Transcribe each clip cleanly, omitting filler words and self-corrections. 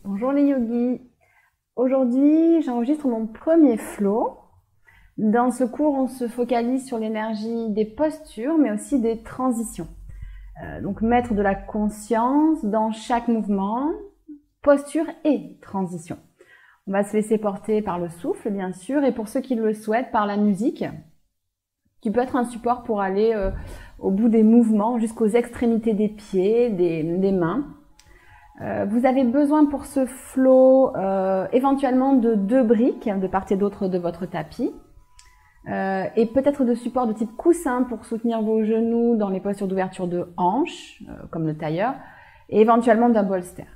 Bonjour les yogis. Aujourd'hui, j'enregistre mon premier flow. Dans ce cours, on se focalise sur l'énergie des postures, mais aussi des transitions. Donc mettre de la conscience dans chaque mouvement, posture et transition. On va se laisser porter par le souffle, bien sûr, et pour ceux qui le souhaitent, par la musique, qui peut être un support pour aller au bout des mouvements, jusqu'aux extrémités des pieds, des mains. Vous avez besoin pour ce flow éventuellement de 2 briques de part et d'autre de votre tapis et peut-être de support de type coussin pour soutenir vos genoux dans les postures d'ouverture de hanches, comme le tailleur, et éventuellement d'un bolster.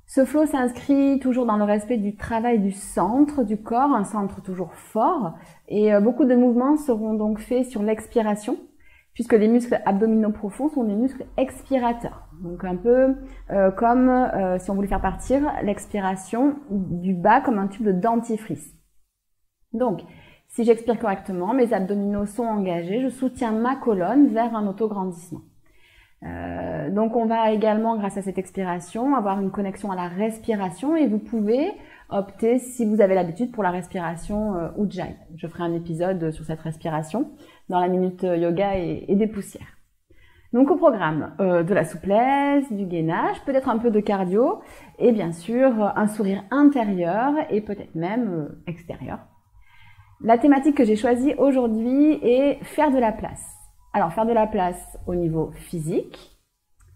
Ce flow s'inscrit toujours dans le respect du travail du centre du corps, un centre toujours fort, et beaucoup de mouvements seront donc faits sur l'expiration, puisque les muscles abdominaux profonds sont des muscles expirateurs. Donc un peu comme si on voulait faire partir l'expiration du bas comme un tube de dentifrice. Donc, si j'expire correctement, mes abdominaux sont engagés, je soutiens ma colonne vers un autograndissement. Donc on va également, grâce à cette expiration, avoir une connexion à la respiration et vous pouvez opter, si vous avez l'habitude, pour la respiration Ujjayi. Je ferai un épisode sur cette respiration dans la minute yoga et des poussières. Donc au programme, de la souplesse, du gainage, peut-être un peu de cardio et bien sûr un sourire intérieur et peut-être même extérieur. La thématique que j'ai choisie aujourd'hui est faire de la place. Alors faire de la place au niveau physique,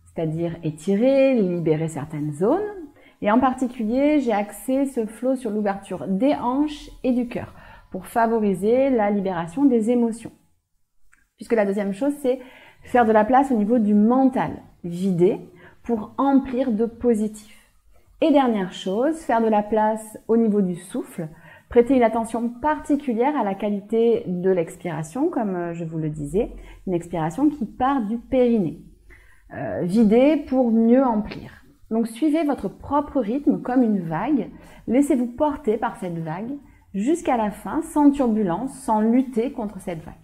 c'est-à-dire étirer, libérer certaines zones. Et en particulier, j'ai axé ce flow sur l'ouverture des hanches et du cœur pour favoriser la libération des émotions. Puisque la deuxième chose, c'est faire de la place au niveau du mental, vider pour emplir de positif. Et dernière chose, faire de la place au niveau du souffle, prêter une attention particulière à la qualité de l'expiration, comme je vous le disais, une expiration qui part du périnée. Vider pour mieux emplir. Donc suivez votre propre rythme comme une vague, laissez-vous porter par cette vague jusqu'à la fin, sans turbulence, sans lutter contre cette vague.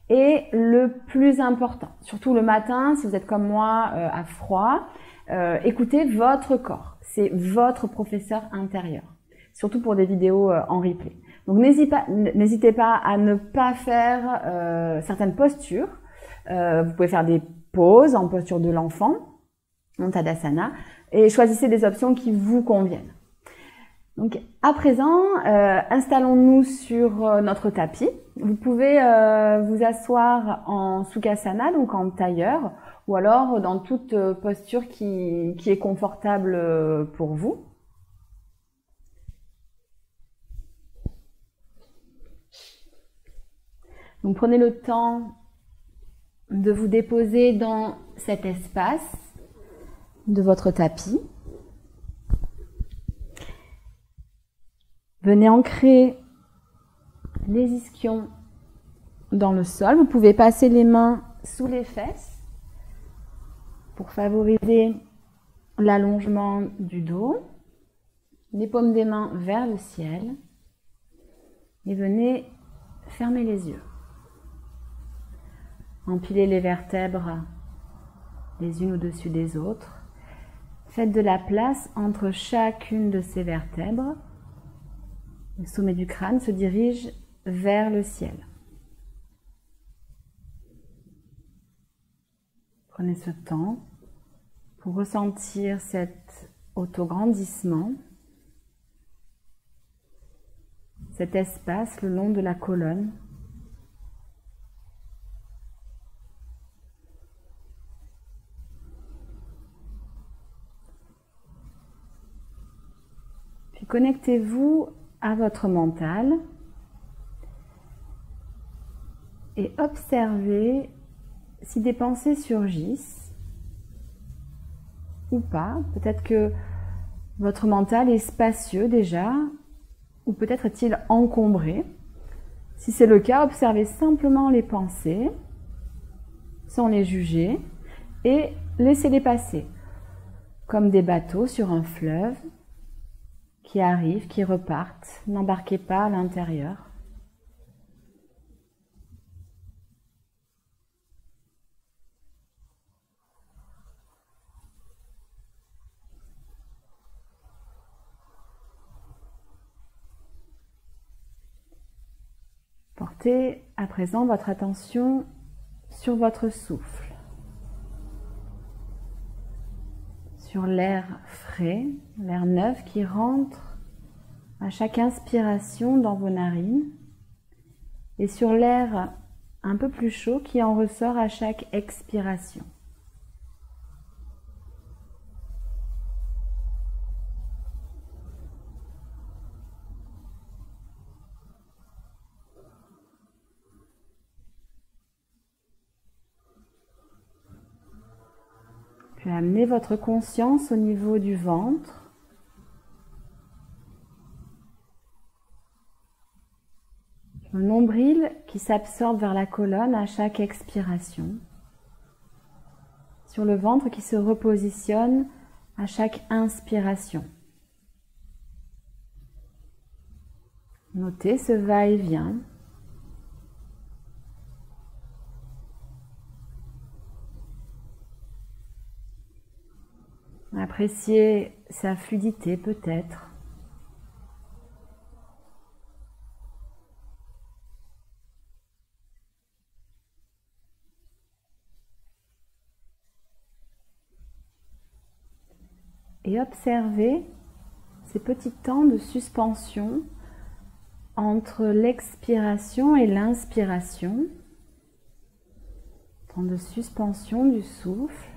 Et le plus important, surtout le matin, si vous êtes comme moi à froid, écoutez votre corps. C'est votre professeur intérieur, surtout pour des vidéos en replay. Donc n'hésitez pas à ne pas faire certaines postures. Vous pouvez faire des pauses en posture de l'enfant, en Tadasana, et choisissez des options qui vous conviennent. Donc à présent, installons-nous sur notre tapis. Vous pouvez vous asseoir en Sukhasana, donc en tailleur, ou alors dans toute posture qui est confortable pour vous. Donc prenez le temps de vous déposer dans cet espace de votre tapis. Venez ancrer les ischions dans le sol. Vous pouvez passer les mains sous les fesses pour favoriser l'allongement du dos. Les paumes des mains vers le ciel. Et venez fermer les yeux. Empilez les vertèbres les unes au-dessus des autres. Faites de la place entre chacune de ces vertèbres. Le sommet du crâne se dirige vers le ciel. Prenez ce temps pour ressentir cet autograndissement, cet espace le long de la colonne. Puis connectez-vous à votre mental et observez si des pensées surgissent ou pas. Peut-être que votre mental est spacieux déjà, ou peut-être est-il encombré. Si c'est le cas, observez simplement les pensées, sans les juger, et laissez-les passer, comme des bateaux sur un fleuve, qui arrivent, qui repartent. N'embarquez pas à l'intérieur. portez à présent votre attention sur votre souffle, sur l'air frais, l'air neuf qui rentre à chaque inspiration dans vos narines et sur l'air un peu plus chaud qui en ressort à chaque expiration. Puis amenez votre conscience au niveau du ventre. Le nombril qui s'absorbe vers la colonne à chaque expiration. Sur le ventre qui se repositionne à chaque inspiration. Notez ce va-et-vient. Appréciez sa fluidité peut-être. Et observez ces petits temps de suspension entre l'expiration et l'inspiration. Temps de suspension du souffle.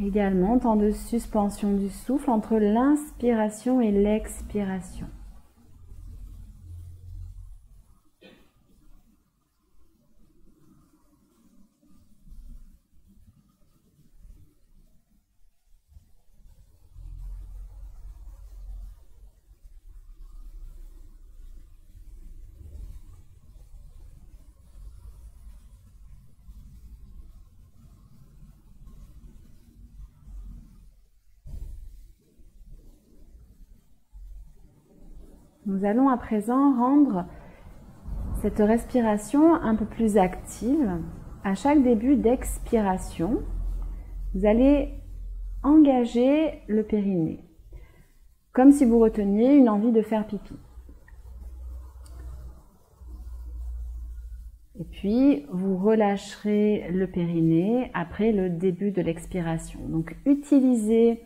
Également, temps de suspension du souffle entre l'inspiration et l'expiration. Nous allons à présent rendre cette respiration un peu plus active. À chaque début d'expiration, vous allez engager le périnée, comme si vous reteniez une envie de faire pipi. Et puis, vous relâcherez le périnée après le début de l'expiration. Donc, utilisez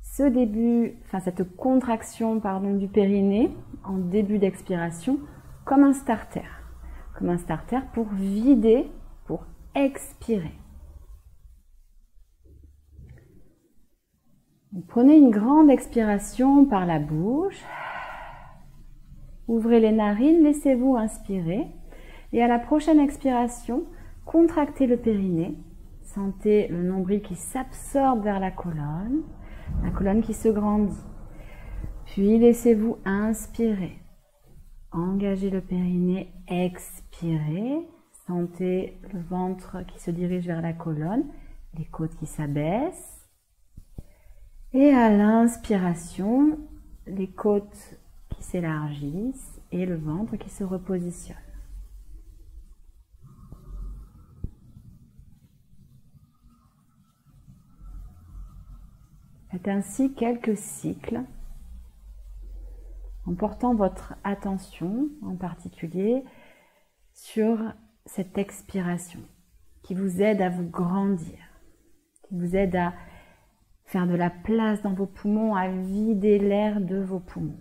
ce début, cette contraction du périnée en début d'expiration comme un starter pour vider, pour expirer. Donc, prenez une grande expiration par la bouche, ouvrez les narines, laissez-vous inspirer et à la prochaine expiration, contractez le périnée, sentez le nombril qui s'absorbe vers la colonne qui se grandit. Puis laissez-vous inspirer. Engagez le périnée, expirez. Sentez le ventre qui se dirige vers la colonne, les côtes qui s'abaissent. Et à l'inspiration, les côtes qui s'élargissent et le ventre qui se repositionne. Faites ainsi quelques cycles en portant votre attention en particulier sur cette expiration qui vous aide à vous grandir, qui vous aide à faire de la place dans vos poumons, à vider l'air de vos poumons.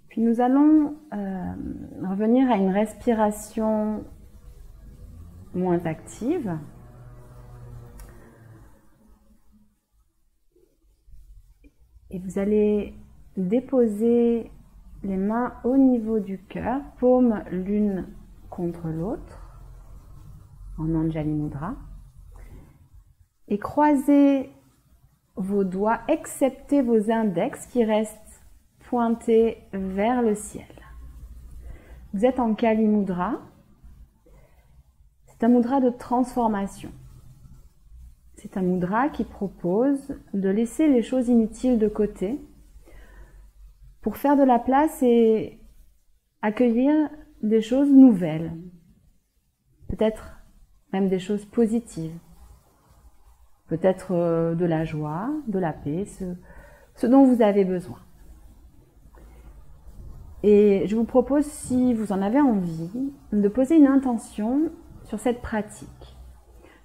Puis nous allons revenir à une respiration moins active. Et vous allez déposer les mains au niveau du cœur, paumes l'une contre l'autre, en Anjali Mudra. Et croisez vos doigts, excepté vos index qui restent pointés vers le ciel. Vous êtes en Kali Mudra. C'est un mudra de transformation. C'est un mudra qui propose de laisser les choses inutiles de côté pour faire de la place et accueillir des choses nouvelles. Peut-être même des choses positives. Peut-être de la joie, de la paix, ce dont vous avez besoin. Et je vous propose, si vous en avez envie, de poser une intention sur cette pratique.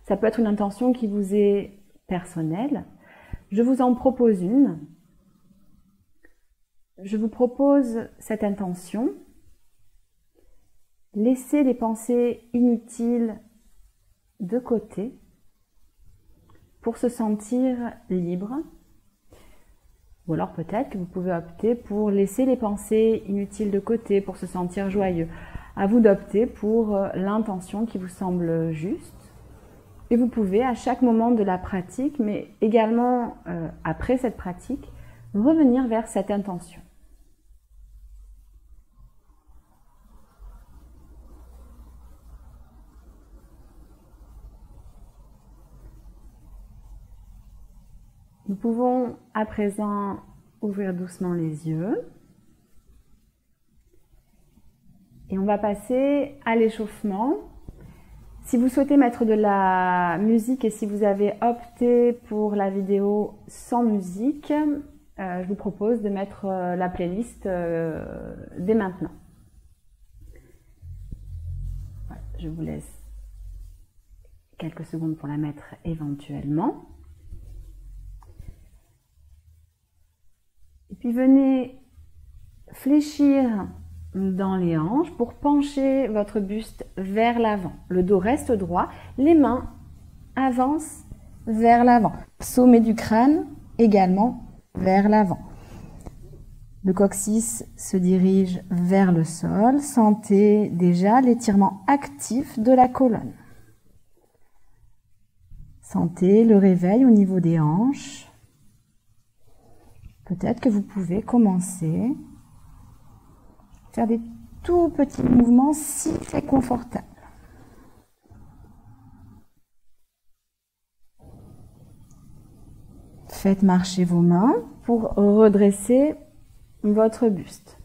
Ça peut être une intention qui vous est personnelle. Je vous en propose une. Je vous propose cette intention. Laissez les pensées inutiles de côté pour se sentir libre. Ou alors peut-être que vous pouvez opter pour laisser les pensées inutiles de côté pour se sentir joyeux. À vous d'opter pour l'intention qui vous semble juste. Et vous pouvez à chaque moment de la pratique, mais également après cette pratique, revenir vers cette intention. Nous pouvons à présent ouvrir doucement les yeux. Et on va passer à l'échauffement. Si vous souhaitez mettre de la musique et si vous avez opté pour la vidéo sans musique, je vous propose de mettre la playlist dès maintenant. Voilà, je vous laisse quelques secondes pour la mettre éventuellement. Et puis venez fléchir dans les hanches pour pencher votre buste vers l'avant. Le dos reste droit, les mains avancent vers l'avant. Sommet du crâne également vers l'avant. Le coccyx se dirige vers le sol. Sentez déjà l'étirement actif de la colonne. Sentez le réveil au niveau des hanches. Peut-être que vous pouvez commencer à faire des tout petits mouvements si c'est confortable. Faites marcher vos mains pour redresser votre buste.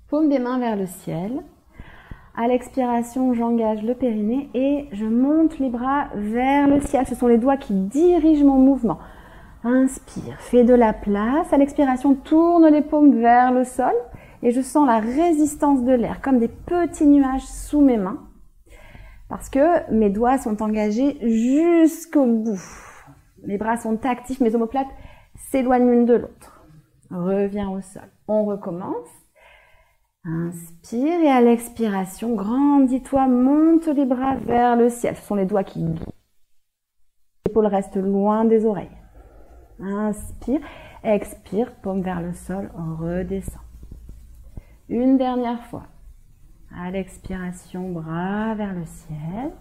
Paume des mains vers le ciel. À l'expiration, j'engage le périnée et je monte les bras vers le ciel. Ce sont les doigts qui dirigent mon mouvement. Inspire, fais de la place. À l'expiration, tourne les paumes vers le sol et je sens la résistance de l'air comme des petits nuages sous mes mains parce que mes doigts sont engagés jusqu'au bout. Mes bras sont actifs, mes omoplates s'éloignent l'une de l'autre. Reviens au sol. On recommence. Inspire et à l'expiration, grandis-toi, monte les bras vers le ciel. Ce sont les doigts qui guident. Les épaules restent loin des oreilles. Inspire, expire, paume vers le sol, redescend. Une dernière fois. À l'expiration, bras vers le ciel.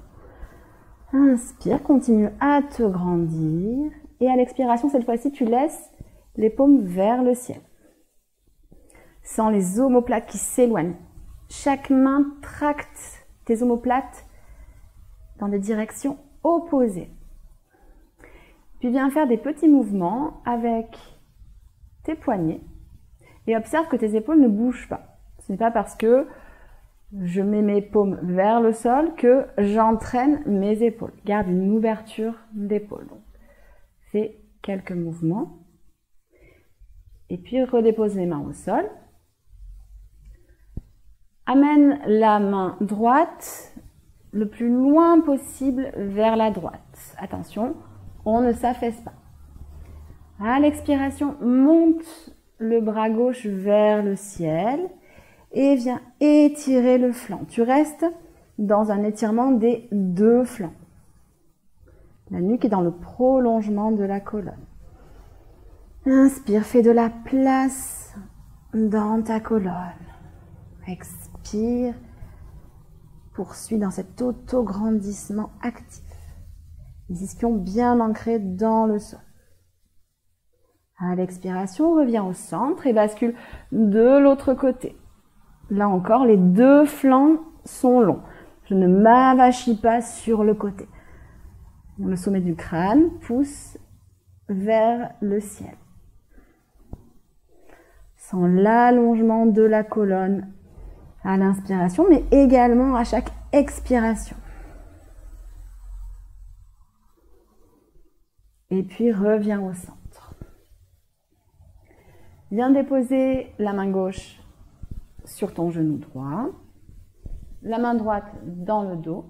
Inspire, continue à te grandir. Et à l'expiration, cette fois-ci, tu laisses les paumes vers le ciel. Sens les omoplates qui s'éloignent. Chaque main tracte tes omoplates dans des directions opposées. Puis viens faire des petits mouvements avec tes poignets et observe que tes épaules ne bougent pas. Ce n'est pas parce que je mets mes paumes vers le sol que j'entraîne mes épaules. Garde une ouverture d'épaule. Fais quelques mouvements et puis redépose les mains au sol. Amène la main droite le plus loin possible vers la droite. Attention, on ne s'affaisse pas. À l'expiration, monte le bras gauche vers le ciel et viens étirer le flanc. Tu restes dans un étirement des deux flancs. La nuque est dans le prolongement de la colonne. Inspire, fais de la place dans ta colonne. Expire, poursuis dans cet auto-grandissement actif. Les ischions bien ancrés dans le sol. À l'expiration, reviens au centre et bascule de l'autre côté. Là encore, les deux flancs sont longs. Je ne m'avachis pas sur le côté. Le sommet du crâne pousse vers le ciel. Sans l'allongement de la colonne à l'inspiration, mais également à chaque expiration. Et puis reviens au centre. Viens déposer la main gauche sur ton genou droit, la main droite dans le dos.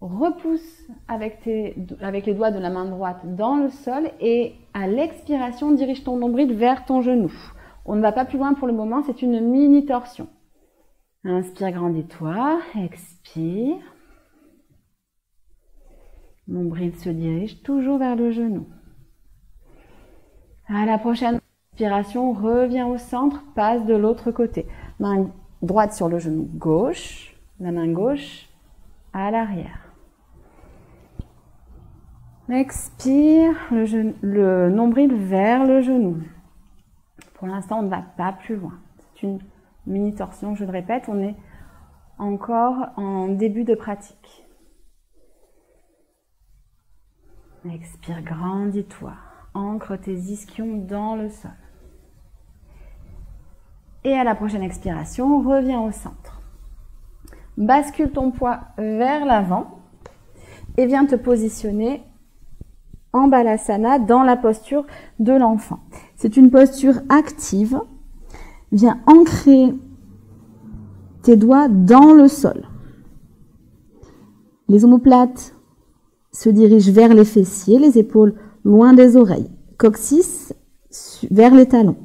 Repousse avec les doigts de la main droite dans le sol et à l'expiration, dirige ton nombril vers ton genou. On ne va pas plus loin pour le moment, c'est une mini torsion. Inspire, grandis-toi, expire. Nombril se dirige toujours vers le genou. À la prochaine inspiration, reviens au centre, passe de l'autre côté. Main droite sur le genou gauche, la main gauche à l'arrière. Expire, le nombril vers le genou. Pour l'instant, on ne va pas plus loin. C'est une mini torsion, je le répète, on est encore en début de pratique. Expire, grandis-toi. Ancre tes ischions dans le sol. Et à la prochaine expiration, reviens au centre. Bascule ton poids vers l'avant et viens te positionner en balasana dans la posture de l'enfant. C'est une posture active. Viens ancrer tes doigts dans le sol. Les omoplates se dirigent vers les fessiers, les épaules loin des oreilles. Coccyx vers les talons.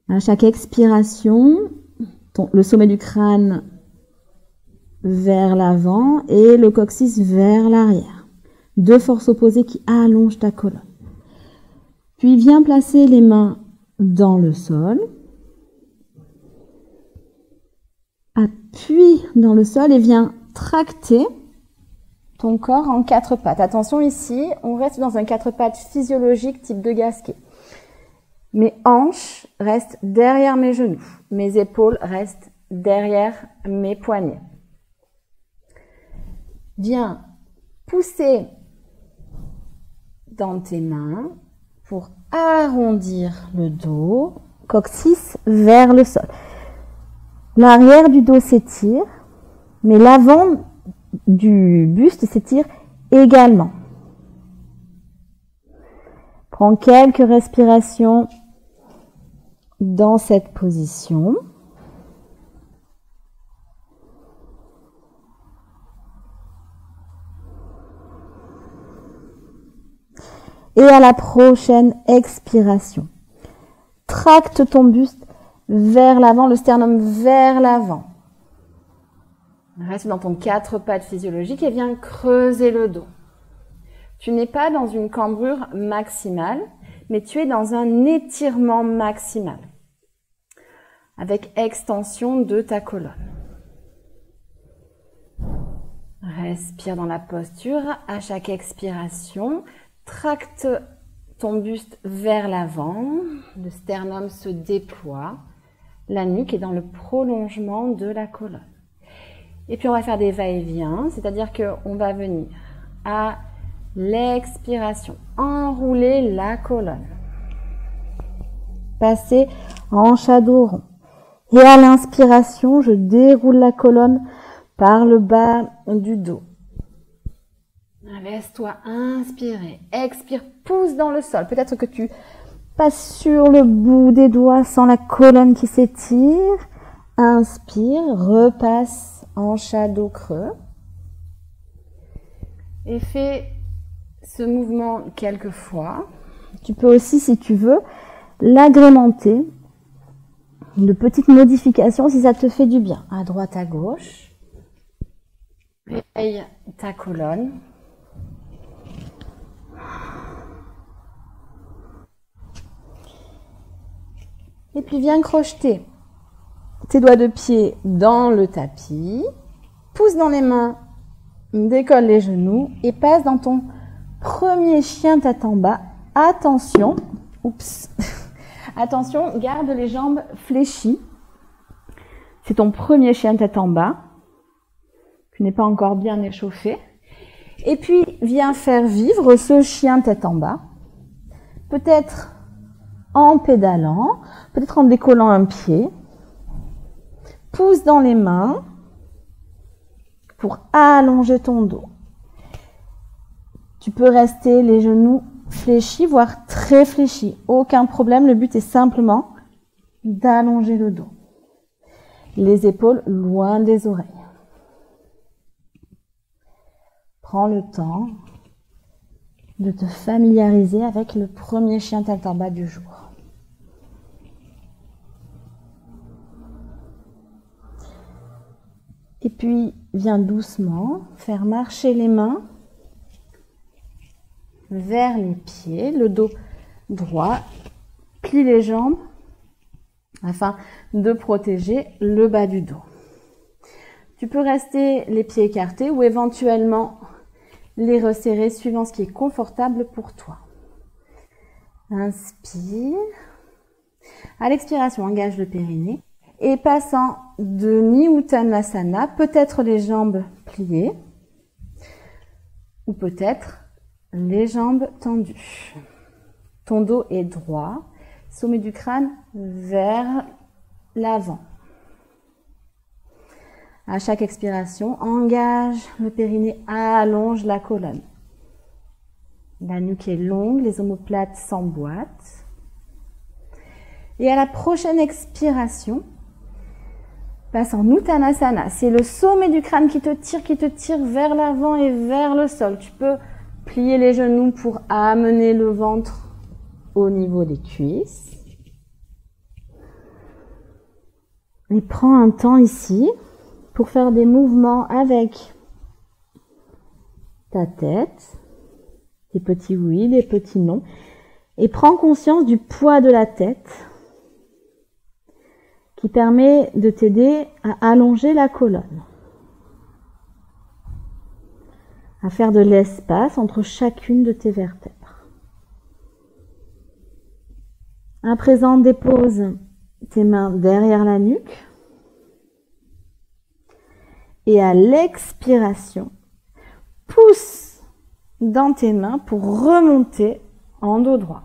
À chaque expiration, le sommet du crâne vers l'avant et le coccyx vers l'arrière. Deux forces opposées qui allongent ta colonne. Puis viens placer les mains dans le sol. Appuie dans le sol et viens tracter ton corps en quatre pattes. Attention ici, on reste dans un quatre pattes physiologique type de gasquet. Mes hanches restent derrière mes genoux. Mes épaules restent derrière mes poignets. Viens pousser dans tes mains pour arrondir le dos, coccyx vers le sol. L'arrière du dos s'étire, mais l'avant du buste s'étire également. Prends quelques respirations dans cette position. Et à la prochaine expiration, tracte ton buste vers l'avant, le sternum vers l'avant. Reste dans ton quatre pattes physiologique et viens creuser le dos. Tu n'es pas dans une cambrure maximale, mais tu es dans un étirement maximal, avec extension de ta colonne. Respire dans la posture. À chaque expiration, tracte ton buste vers l'avant, le sternum se déploie, la nuque est dans le prolongement de la colonne. Et puis on va faire des va-et-vient, c'est-à-dire qu'on va venir à l'expiration, enrouler la colonne, passer en shadow rond. Et à l'inspiration, je déroule la colonne par le bas du dos. Laisse-toi inspirer, expire, pousse dans le sol. Peut-être que tu passes sur le bout des doigts sans la colonne qui s'étire. Inspire, repasse en shadow creux. Et fais ce mouvement quelques fois. Tu peux aussi, si tu veux, l'agrémenter de petites modifications si ça te fait du bien. À droite, à gauche. Réveille ta colonne. Et puis viens crocheter tes doigts de pied dans le tapis. Pousse dans les mains, décolle les genoux et passe dans ton premier chien tête en bas. Attention, oups, Attention, garde les jambes fléchies. C'est ton premier chien tête en bas. Tu n'es pas encore bien échauffé. Et puis, viens faire vivre ce chien tête en bas. Peut-être en pédalant, peut-être en décollant un pied. Pousse dans les mains pour allonger ton dos. Tu peux rester les genoux fléchis, voire très fléchis. Aucun problème, le but est simplement d'allonger le dos. Les épaules loin des oreilles. Prends le temps de te familiariser avec le premier chien tête en bas du jour. Et puis, viens doucement faire marcher les mains vers les pieds, le dos droit, plie les jambes afin de protéger le bas du dos. Tu peux rester les pieds écartés ou éventuellement les resserrer suivant ce qui est confortable pour toi. Inspire. À l'expiration, engage le périnée. Et passant demi-uttanasana, peut-être les jambes pliées ou peut-être les jambes tendues. Ton dos est droit, sommet du crâne vers l'avant. À chaque expiration, engage le périnée, allonge la colonne. La nuque est longue, les omoplates s'emboîtent. Et à la prochaine expiration, passe en Uttanasana. C'est le sommet du crâne qui te tire vers l'avant et vers le sol. Tu peux plier les genoux pour amener le ventre au niveau des cuisses. Et prends un temps ici pour faire des mouvements avec ta tête, des petits oui, des petits non. Et prends conscience du poids de la tête qui permet de t'aider à allonger la colonne, à faire de l'espace entre chacune de tes vertèbres. À présent, dépose tes mains derrière la nuque. Et à l'expiration, pousse dans tes mains pour remonter en dos droit.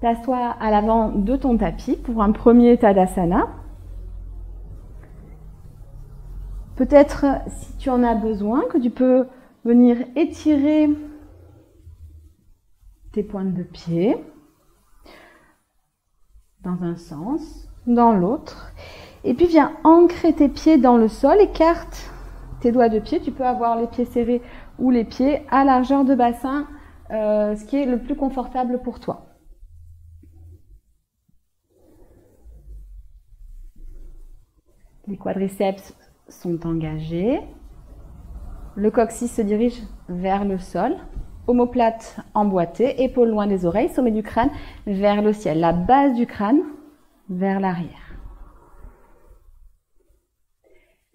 Place-toi à l'avant de ton tapis pour un premier Tadasana. Peut-être, si tu en as besoin, que tu peux venir étirer tes pointes de pied dans un sens, dans l'autre. Et puis viens ancrer tes pieds dans le sol, écarte tes doigts de pied. Tu peux avoir les pieds serrés ou les pieds à largeur de bassin, ce qui est le plus confortable pour toi. Les quadriceps sont engagés. Le coccyx se dirige vers le sol. Omoplate emboîtée, épaules loin des oreilles, sommet du crâne vers le ciel. La base du crâne vers l'arrière.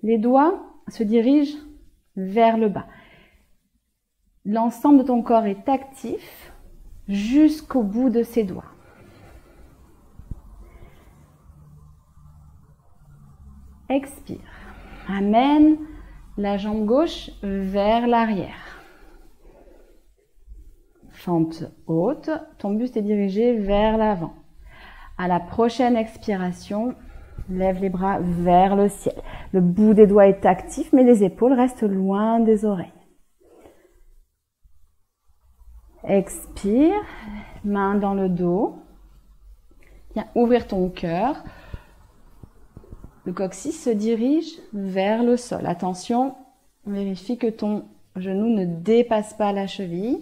Les doigts se dirigent vers le bas. L'ensemble de ton corps est actif jusqu'au bout de ses doigts. Expire. Amène la jambe gauche vers l'arrière. Fente haute, ton buste est dirigé vers l'avant. À la prochaine expiration, lève les bras vers le ciel. Le bout des doigts est actif, mais les épaules restent loin des oreilles. Expire, main dans le dos. Viens ouvrir ton cœur. Le coccyx se dirige vers le sol. Attention, vérifie que ton genou ne dépasse pas la cheville.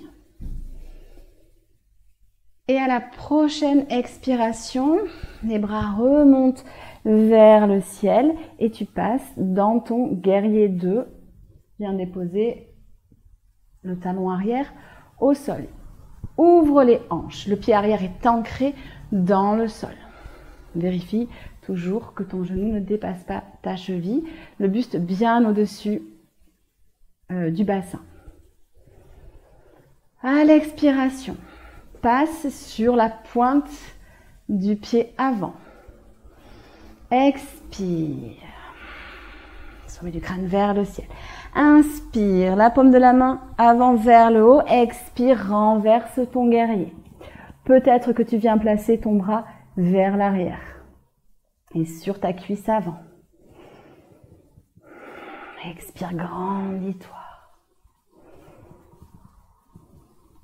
Et à la prochaine expiration, les bras remontent vers le ciel et tu passes dans ton guerrier 2. Viens déposer le talon arrière au sol. Ouvre les hanches. Le pied arrière est ancré dans le sol. Vérifie toujours que ton genou ne dépasse pas ta cheville. Le buste bien au-dessus du bassin. À l'expiration, passe sur la pointe du pied avant. Expire. Sommet du crâne vers le ciel. Inspire, la paume de la main avant vers le haut. Expire, renverse ton guerrier. Peut-être que tu viens placer ton bras vers l'arrière et sur ta cuisse avant. Expire, grandis-toi.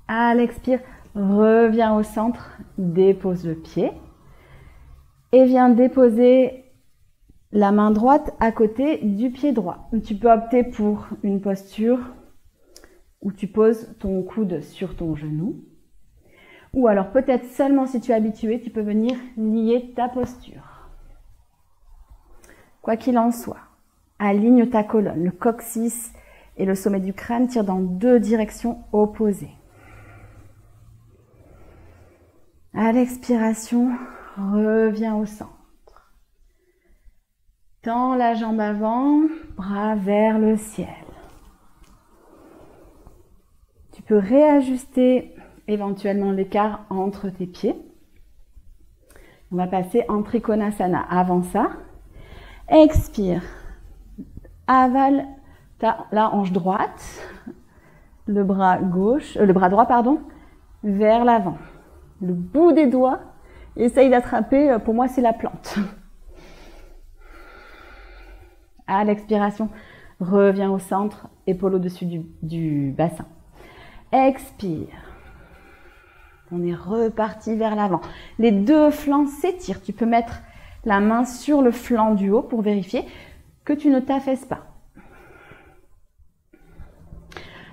À l'expire, reviens au centre, dépose le pied et viens déposer la main droite à côté du pied droit. Tu peux opter pour une posture où tu poses ton coude sur ton genou. Ou alors peut-être seulement si tu es habitué, tu peux venir lier ta posture. Quoi qu'il en soit, aligne ta colonne. Le coccyx et le sommet du crâne tirent dans deux directions opposées. À l'expiration, reviens au centre. Tends la jambe avant, bras vers le ciel. Tu peux réajuster éventuellement l'écart entre tes pieds. On va passer en Trikonasana. Avant ça, expire. Avale la hanche droite, le bras droit, vers l'avant. Le bout des doigts, essaye d'attraper, pour moi c'est la plante. À l'expiration, reviens au centre, épaule au-dessus du bassin. Expire. On est reparti vers l'avant. Les deux flancs s'étirent. Tu peux mettre la main sur le flanc du haut pour vérifier que tu ne t'affaisses pas.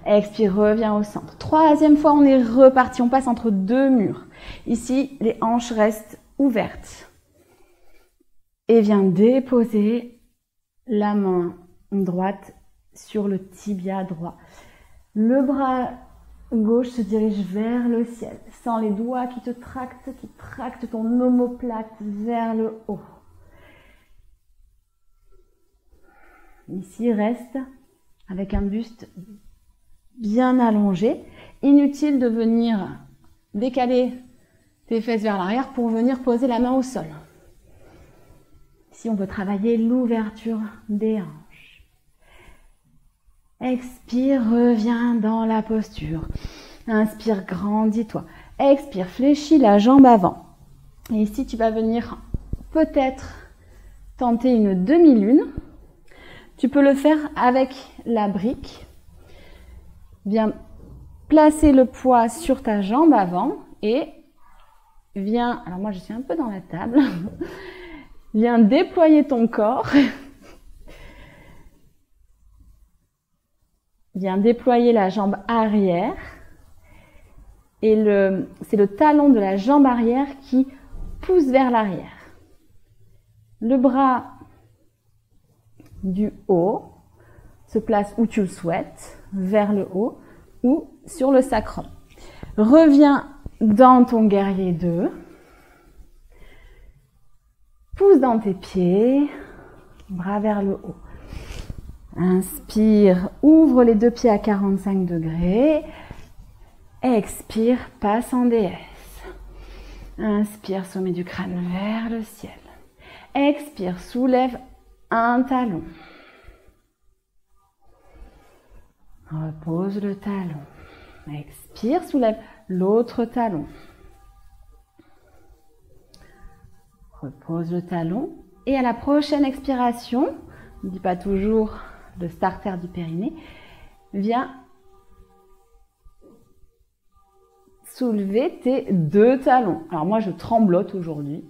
Expire, reviens au centre. Troisième fois, on est reparti. On passe entre deux murs. Ici, les hanches restent ouvertes. Et viens déposer la main droite sur le tibia droit. Le bras gauche se dirige vers le ciel. Sens les doigts qui tractent ton omoplate vers le haut. Ici, reste avec un buste bien allongé. Inutile de venir décaler tes fesses vers l'arrière pour venir poser la main au sol. Ici, on peut travailler l'ouverture des hanches. Expire, reviens dans la posture. Inspire, grandis-toi. Expire, fléchis la jambe avant. Et ici, tu vas venir peut-être tenter une demi-lune. Tu peux le faire avec la brique. Viens placer le poids sur ta jambe avant et viens, alors moi je suis un peu dans la table, viens déployer ton corps. Viens déployer la jambe arrière et c'est le talon de la jambe arrière qui pousse vers l'arrière. Le bras du haut se place où tu le souhaites, vers le haut ou sur le sacrum. Reviens dans ton guerrier 2. Pousse dans tes pieds, bras vers le haut. Inspire, ouvre les deux pieds à 45 degrés. Expire, passe en déesse. Inspire, sommet du crâne vers le ciel. Expire, soulève un talon. Repose le talon. Expire, soulève l'autre talon. Repose le talon. Et à la prochaine expiration, n'oublie pas toujours le starter du périnée, viens soulever tes deux talons. Alors moi, je tremblote aujourd'hui.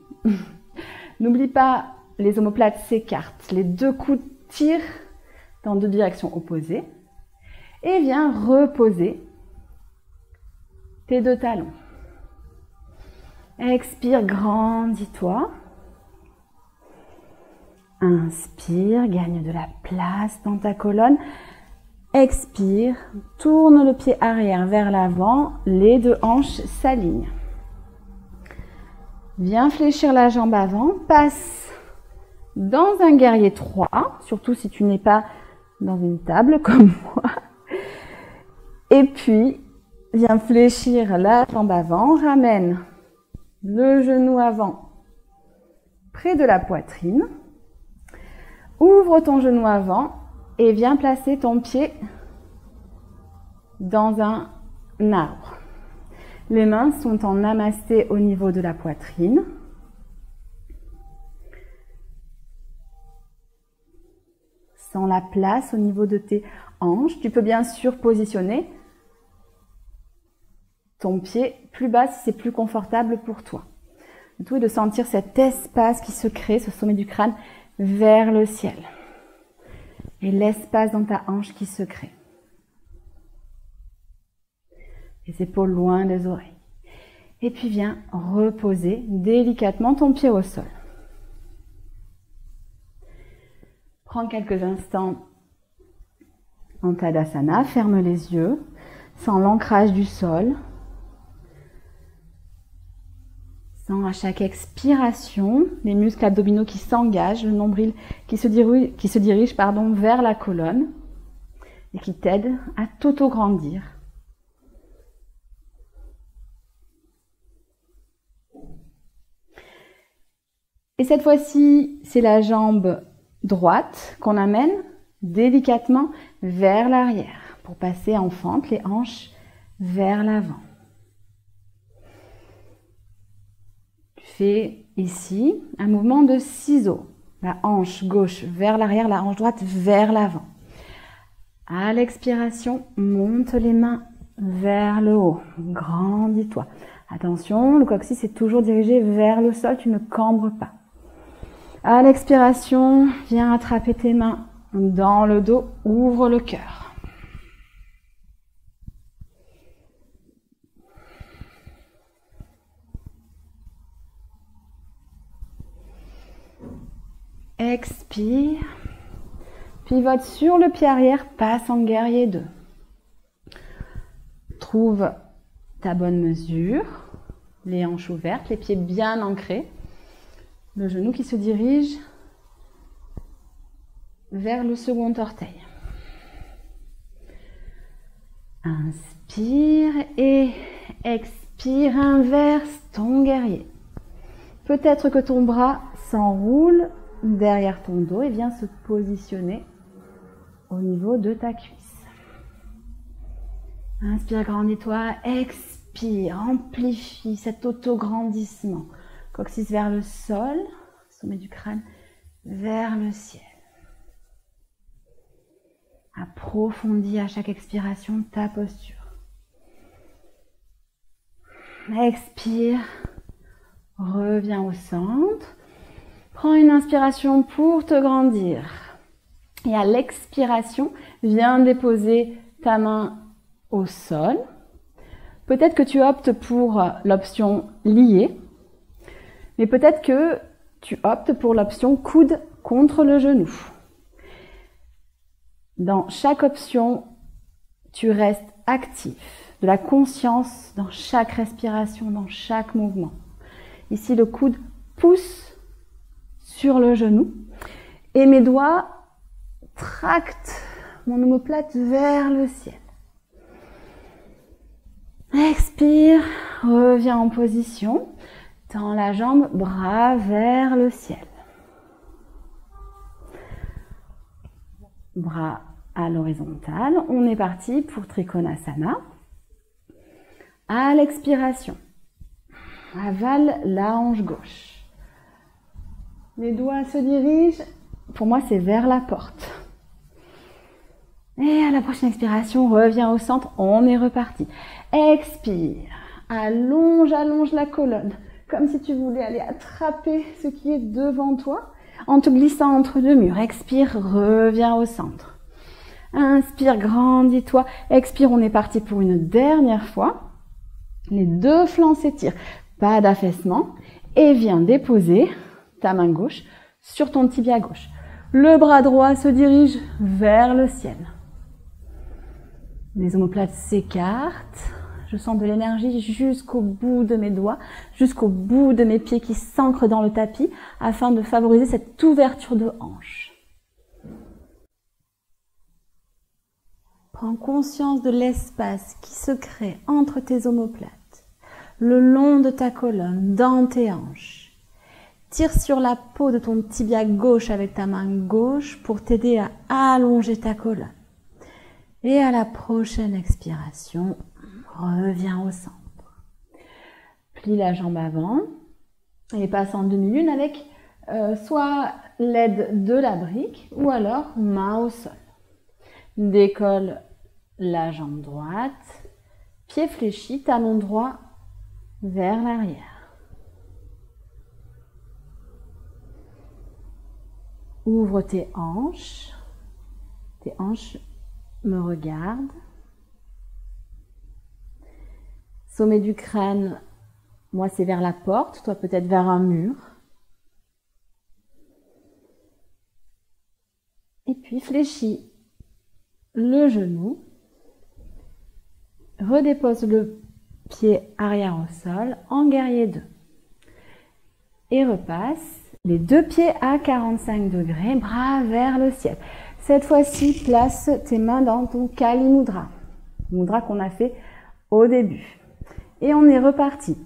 N'oublie pas, les omoplates s'écartent. Les deux coudes tirent dans deux directions opposées. Et viens reposer tes deux talons. Expire, grandis-toi. Inspire, gagne de la place dans ta colonne. Expire, tourne le pied arrière vers l'avant, les deux hanches s'alignent. Viens fléchir la jambe avant, passe dans un guerrier 3, surtout si tu n'es pas dans une table comme moi. Et puis, viens fléchir la jambe avant, ramène le genou avant près de la poitrine. Ouvre ton genou avant et viens placer ton pied dans un arbre. Les mains sont en namasté au niveau de la poitrine. Sens la place au niveau de tes hanches. Tu peux bien sûr positionner ton pied plus bas si c'est plus confortable pour toi. Le tout est de sentir cet espace qui se crée, ce sommet du crâne vers le ciel. Et l'espace dans ta hanche qui se crée. Les épaules loin des oreilles. Et puis viens reposer délicatement ton pied au sol. Prends quelques instants en Tadasana, ferme les yeux, sens l'ancrage du sol. Sens à chaque expiration les muscles abdominaux qui s'engagent, le nombril qui se dirige vers la colonne et qui t'aide à t'auto-grandir. Et cette fois-ci, c'est la jambe droite qu'on amène délicatement vers l'arrière pour passer en fente, les hanches vers l'avant. Tu fais ici un mouvement de ciseaux. La hanche gauche vers l'arrière, la hanche droite vers l'avant. À l'expiration, monte les mains vers le haut. Grandis-toi. Attention, le coccyx est toujours dirigé vers le sol, tu ne cambres pas. À l'expiration, viens attraper tes mains dans le dos, ouvre le cœur. Expire. Pivote sur le pied arrière, passe en guerrier 2. Trouve ta bonne mesure, les hanches ouvertes, les pieds bien ancrés. Le genou qui se dirige vers le second orteil. Inspire et expire, inverse ton guerrier. Peut-être que ton bras s'enroule derrière ton dos et vient se positionner au niveau de ta cuisse. Inspire, grandis-toi, expire, amplifie cet auto-grandissement. Coccyx vers le sol, sommet du crâne vers le ciel. Approfondis à chaque expiration ta posture. Expire, reviens au centre. Prends une inspiration pour te grandir. Et à l'expiration, viens déposer ta main au sol. Peut-être que tu optes pour l'option liée. Mais peut-être que tu optes pour l'option coude contre le genou. Dans chaque option, tu restes actif, de la conscience dans chaque respiration, dans chaque mouvement. Ici, le coude pousse sur le genou et mes doigts tractent mon omoplate vers le ciel. Expire, reviens en position. Tends la jambe, bras vers le ciel. Bras à l'horizontale. On est parti pour Trikonasana. À l'expiration, avale la hanche gauche. Les doigts se dirigent, pour moi c'est vers la porte. Et à la prochaine expiration, reviens au centre, on est reparti. Expire, allonge la colonne. Comme si tu voulais aller attraper ce qui est devant toi en te glissant entre deux murs. Expire, reviens au centre. Inspire, grandis-toi. Expire, on est parti pour une dernière fois. Les deux flancs s'étirent. Pas d'affaissement. Et viens déposer ta main gauche sur ton tibia gauche. Le bras droit se dirige vers le ciel. Les omoplates s'écartent. Je sens de l'énergie jusqu'au bout de mes doigts, jusqu'au bout de mes pieds qui s'ancrent dans le tapis afin de favoriser cette ouverture de hanche. Prends conscience de l'espace qui se crée entre tes omoplates, le long de ta colonne, dans tes hanches. Tire sur la peau de ton tibia gauche avec ta main gauche pour t'aider à allonger ta colonne. Et à la prochaine expiration, reviens au centre. Plie la jambe avant et passe en demi-lune avec soit l'aide de la brique ou alors main au sol. Décolle la jambe droite, pied fléchi, talon droit vers l'arrière. Ouvre tes hanches me regardent. Sommet du crâne, moi c'est vers la porte, toi peut-être vers un mur. Et puis fléchis le genou, redépose le pied arrière au sol en guerrier 2 et repasse les deux pieds à 45 degrés, bras vers le ciel. Cette fois-ci, place tes mains dans ton Kali Mudra, mudra qu'on a fait au début. Et on est reparti.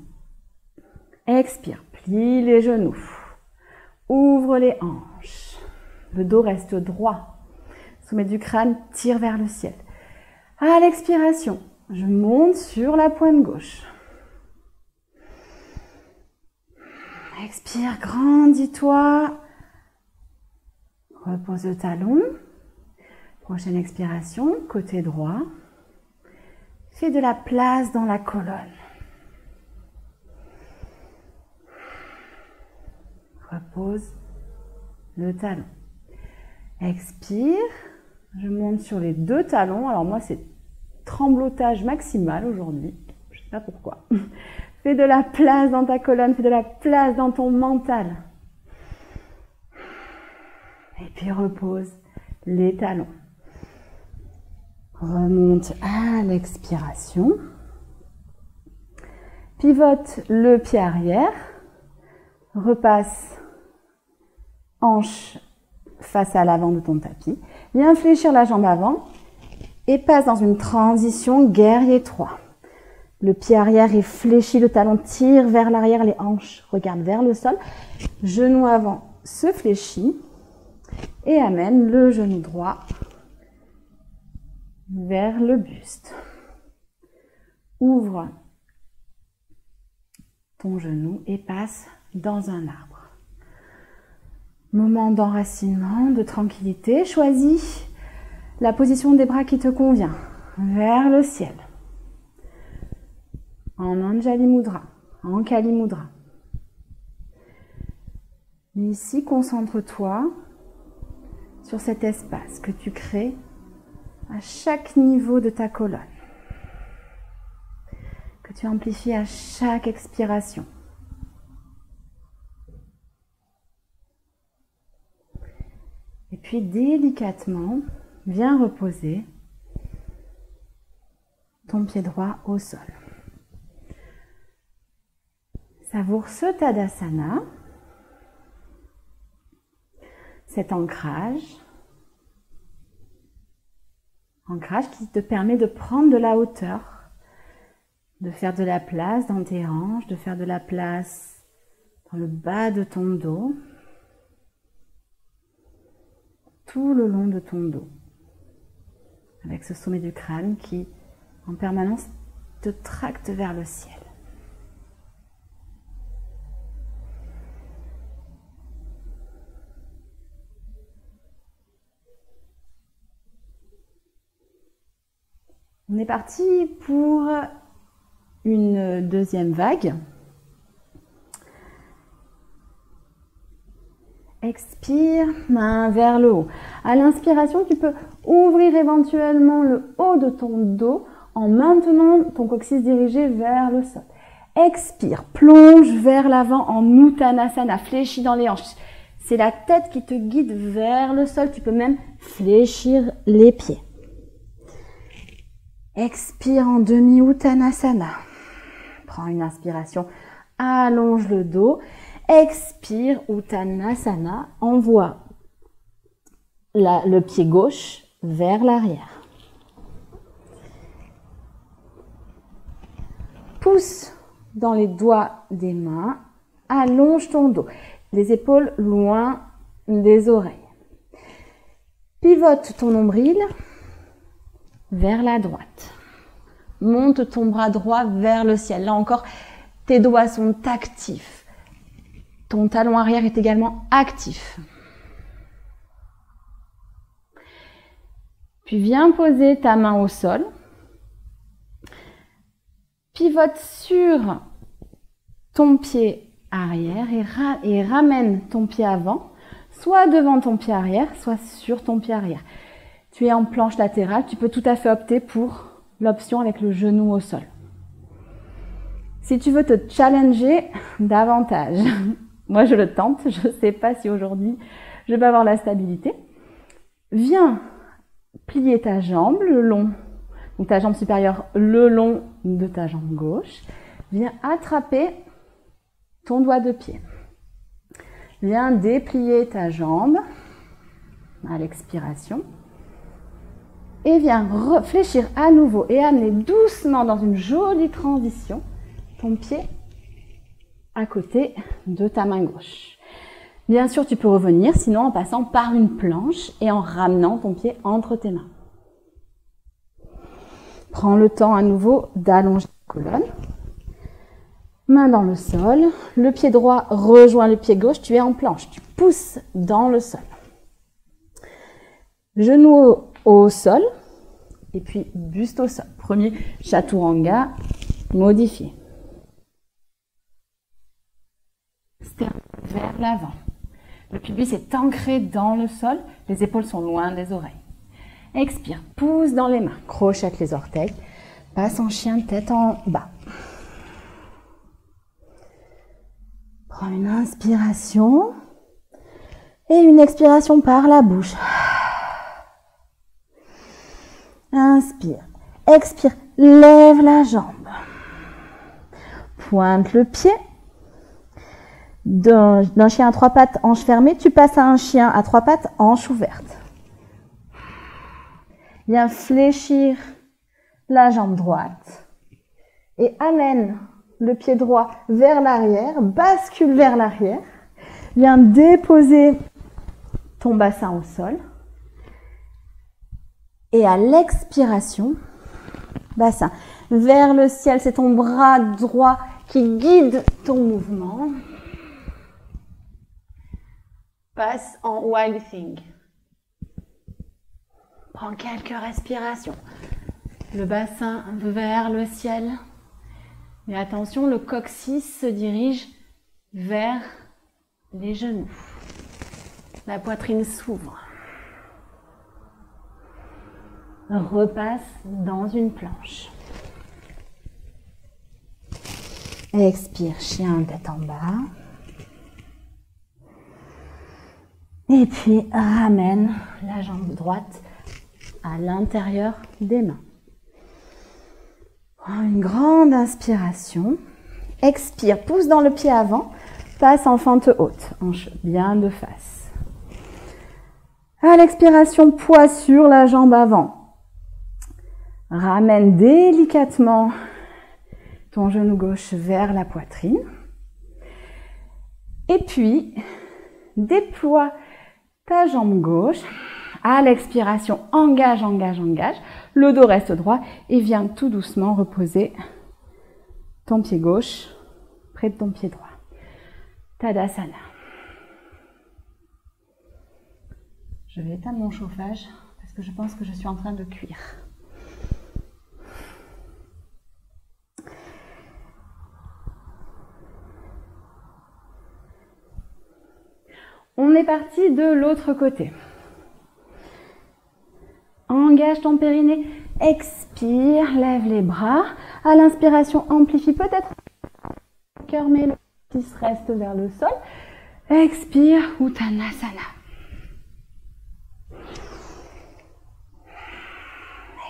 Expire, plie les genoux, ouvre les hanches, le dos reste droit. Sommet du crâne tire vers le ciel. À l'expiration, je monte sur la pointe gauche. Expire, grandis-toi. Repose le talon. Prochaine expiration, côté droit. Fais de la place dans la colonne. Repose le talon. Expire. Je monte sur les deux talons. Alors moi, c'est tremblotage maximal aujourd'hui. Je ne sais pas pourquoi. Fais de la place dans ta colonne. Fais de la place dans ton mental. Et puis repose les talons. Remonte à l'expiration. Pivote le pied arrière. Repasse hanche face à l'avant de ton tapis. Viens fléchir la jambe avant et passe dans une transition guerrier 3. Le pied arrière est fléchi, le talon tire vers l'arrière, les hanches regardent vers le sol. Genou avant se fléchit et amène le genou droit vers le buste. Ouvre ton genou et passe dans un arbre. Moment d'enracinement, de tranquillité. Choisis la position des bras qui te convient. Vers le ciel. En Anjali Mudra, en Kali Mudra. Ici, concentre-toi sur cet espace que tu crées à chaque niveau de ta colonne. Que tu amplifies à chaque expiration. Et puis délicatement, viens reposer ton pied droit au sol. Savoure ce Tadasana, cet ancrage qui te permet de prendre de la hauteur, de faire de la place dans tes hanches, de faire de la place dans le bas de ton dos, tout le long de ton dos, avec ce sommet du crâne qui, en permanence, te tracte vers le ciel. On est parti pour une deuxième vague. Expire, main vers le haut. À l'inspiration, tu peux ouvrir éventuellement le haut de ton dos en maintenant ton coccyx dirigé vers le sol. Expire, plonge vers l'avant en Uttanasana, fléchis dans les hanches. C'est la tête qui te guide vers le sol. Tu peux même fléchir les pieds. Expire en demi-Uttanasana. Prends une inspiration, allonge le dos. Expire, Uttanasana, envoie le pied gauche vers l'arrière. pousse dans les doigts des mains, allonge ton dos, les épaules loin des oreilles. Pivote ton nombril vers la droite. Monte ton bras droit vers le ciel. Là encore, tes doigts sont actifs. Ton talon arrière est également actif. Puis viens poser ta main au sol. Pivote sur ton pied arrière et ramène ton pied avant, soit devant ton pied arrière, soit sur ton pied arrière. Tu es en planche latérale, tu peux tout à fait opter pour l'option avec le genou au sol. Si tu veux te challenger davantage, moi je le tente, je ne sais pas si aujourd'hui je vais avoir la stabilité. Viens plier ta jambe le long, donc ta jambe supérieure le long de ta jambe gauche. Viens attraper ton doigt de pied. Viens déplier ta jambe à l'expiration. Et viens réfléchir à nouveau et amener doucement dans une jolie transition ton pied à côté de ta main gauche. Bien sûr, tu peux revenir, sinon en passant par une planche et en ramenant ton pied entre tes mains. Prends le temps à nouveau d'allonger la colonne. Main dans le sol, le pied droit rejoint le pied gauche, tu es en planche, tu pousses dans le sol. Genou au sol et puis buste au sol. Premier chaturanga modifié. Sternum vers l'avant. Le pubis est ancré dans le sol, les épaules sont loin des oreilles. Expire, pousse dans les mains, crochette les orteils, passe en chien tête en bas. Prends une inspiration et une expiration par la bouche. Inspire, expire, lève la jambe. Pointe le pied. D'un chien à trois pattes, hanche fermée, tu passes à un chien à trois pattes, hanche ouverte. Viens fléchir la jambe droite et amène le pied droit vers l'arrière, bascule vers l'arrière. Viens déposer ton bassin au sol. Et à l'expiration, bassin vers le ciel, c'est ton bras droit qui guide ton mouvement. Passe en Wild Thing. Prends quelques respirations. Le bassin vers le ciel. Mais attention, le coccyx se dirige vers les genoux. La poitrine s'ouvre. Repasse dans une planche. Expire, chien tête en bas. Et puis ramène la jambe droite à l'intérieur des mains. Prends une grande inspiration. Expire, pousse dans le pied avant. Passe en fente haute, hanche bien de face. À l'expiration, poids sur la jambe avant. Ramène délicatement ton genou gauche vers la poitrine. Et puis, déploie ta jambe gauche. À l'expiration, engage, engage, engage. Le dos reste droit et viens tout doucement reposer ton pied gauche près de ton pied droit. Tadasana. Je vais éteindre mon chauffage parce que je pense que je suis en train de cuire. On est parti de l'autre côté. Engage ton périnée, expire, lève les bras. À l'inspiration, amplifie peut-être le cœur, mais le fils reste vers le sol. Expire, Uttanasana.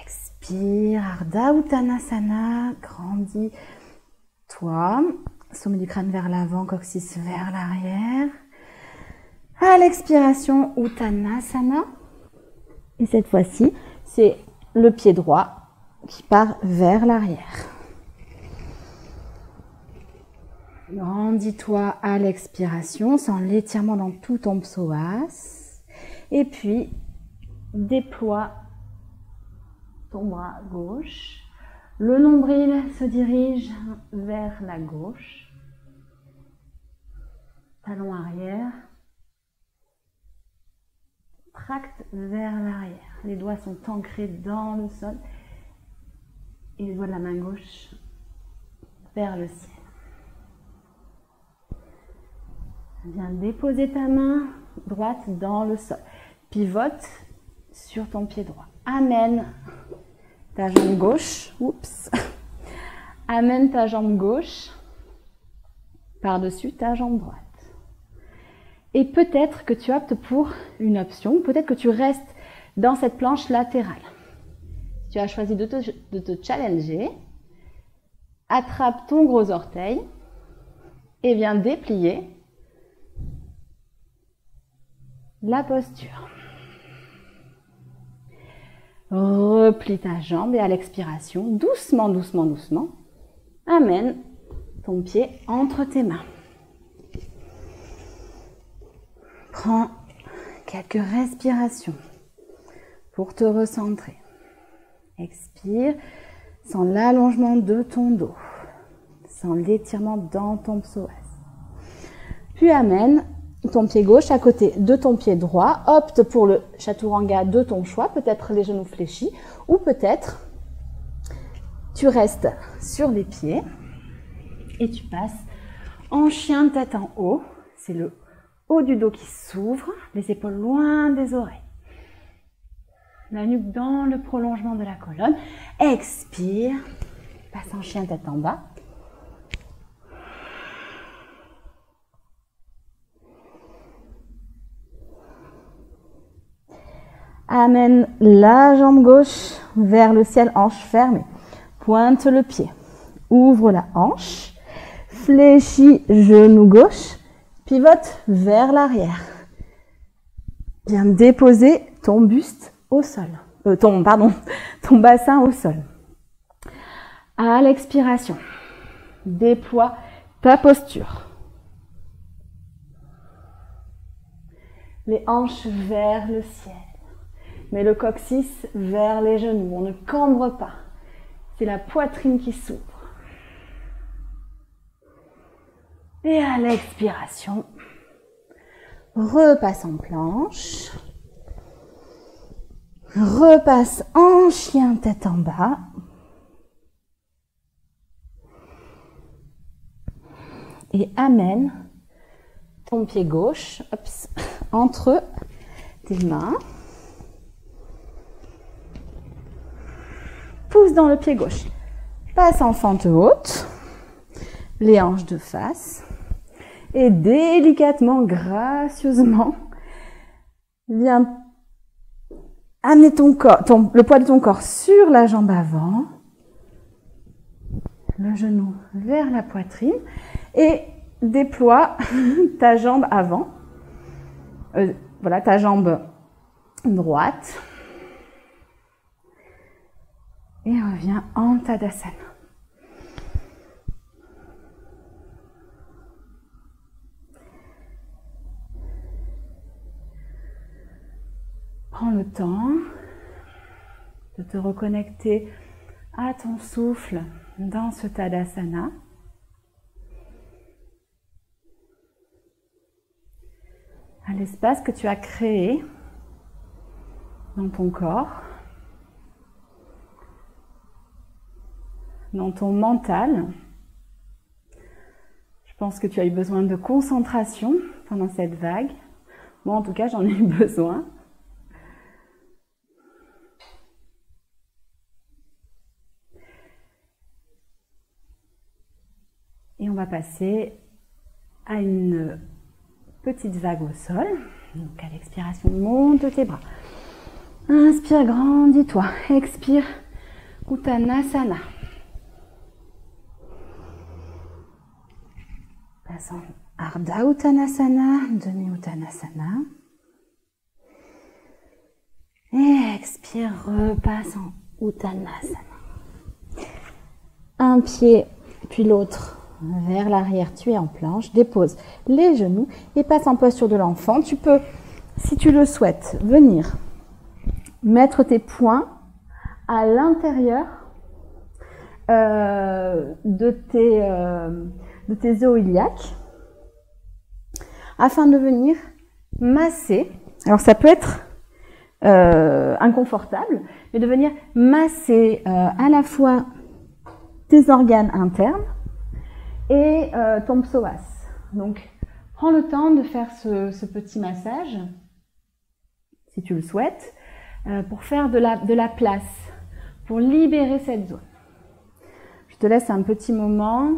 Expire, Ardha Uttanasana, grandis-toi. Sommet du crâne vers l'avant, coccyx vers l'arrière. À l'expiration, Uttanasana. Et cette fois-ci, c'est le pied droit qui part vers l'arrière. Grandis-toi à l'expiration, sans l'étirement dans tout ton psoas. Et puis, déploie ton bras gauche. Le nombril se dirige vers la gauche. Talon arrière. Tracte vers l'arrière. Les doigts sont ancrés dans le sol. Et les doigts de la main gauche vers le ciel. Viens déposer ta main droite dans le sol. Pivote sur ton pied droit. Amène ta jambe gauche. Oups. Amène ta jambe gauche par-dessus ta jambe droite. Et peut-être que tu optes pour une option. Peut-être que tu restes dans cette planche latérale. Tu as choisi de te challenger. Attrape ton gros orteil et viens déplier la posture. Replie ta jambe et à l'expiration, doucement, doucement, doucement, amène ton pied entre tes mains. Prends quelques respirations pour te recentrer. Expire sans l'allongement de ton dos, sans l'étirement dans ton psoas. Puis amène ton pied gauche à côté de ton pied droit. Opte pour le chaturanga de ton choix, peut-être les genoux fléchis, ou peut-être tu restes sur les pieds et tu passes en chien tête en haut. C'est le haut du dos qui s'ouvre, les épaules loin des oreilles. La nuque dans le prolongement de la colonne. Expire, passe en chien tête en bas. Amène la jambe gauche vers le ciel, hanche fermée. Pointe le pied. Ouvre la hanche. Fléchis genou gauche. Pivote vers l'arrière. Viens déposer ton buste au sol. Ton bassin au sol. À l'expiration, déploie ta posture. Les hanches vers le ciel. Mais le coccyx vers les genoux. On ne cambre pas. C'est la poitrine qui s'ouvre. Et à l'expiration, repasse en planche. Repasse en chien tête en bas. Et amène ton pied gauche entre tes mains. Pousse dans le pied gauche. Passe en fente haute. Les hanches de face. Et délicatement, gracieusement, viens amener ton corps, le poids de ton corps sur la jambe avant. Le genou vers la poitrine. Et déploie ta jambe avant. Voilà, ta jambe droite. Et reviens en Tadasana. Prends le temps de te reconnecter à ton souffle dans ce Tadasana. À l'espace que tu as créé dans ton corps. Dans ton mental. Je pense que tu as eu besoin de concentration pendant cette vague. Moi, en tout cas, j'en ai eu besoin. Et on va passer à une petite vague au sol. Donc, à l'expiration, monte tes bras. Inspire, grandis-toi. Expire, Uttanasana. Passe en Ardha Uttanasana, Demi Uttanasana. Et expire, repasse en Uttanasana. Un pied puis l'autre vers l'arrière, tu es en planche, dépose les genoux et passe en posture de l'enfant. Tu peux, si tu le souhaites, venir mettre tes poings à l'intérieur de tes os iliaques afin de venir masser. Alors ça peut être inconfortable, mais de venir masser à la fois tes organes internes et ton psoas. Donc prends le temps de faire ce petit massage, si tu le souhaites, pour faire de la place, pour libérer cette zone. Je te laisse un petit moment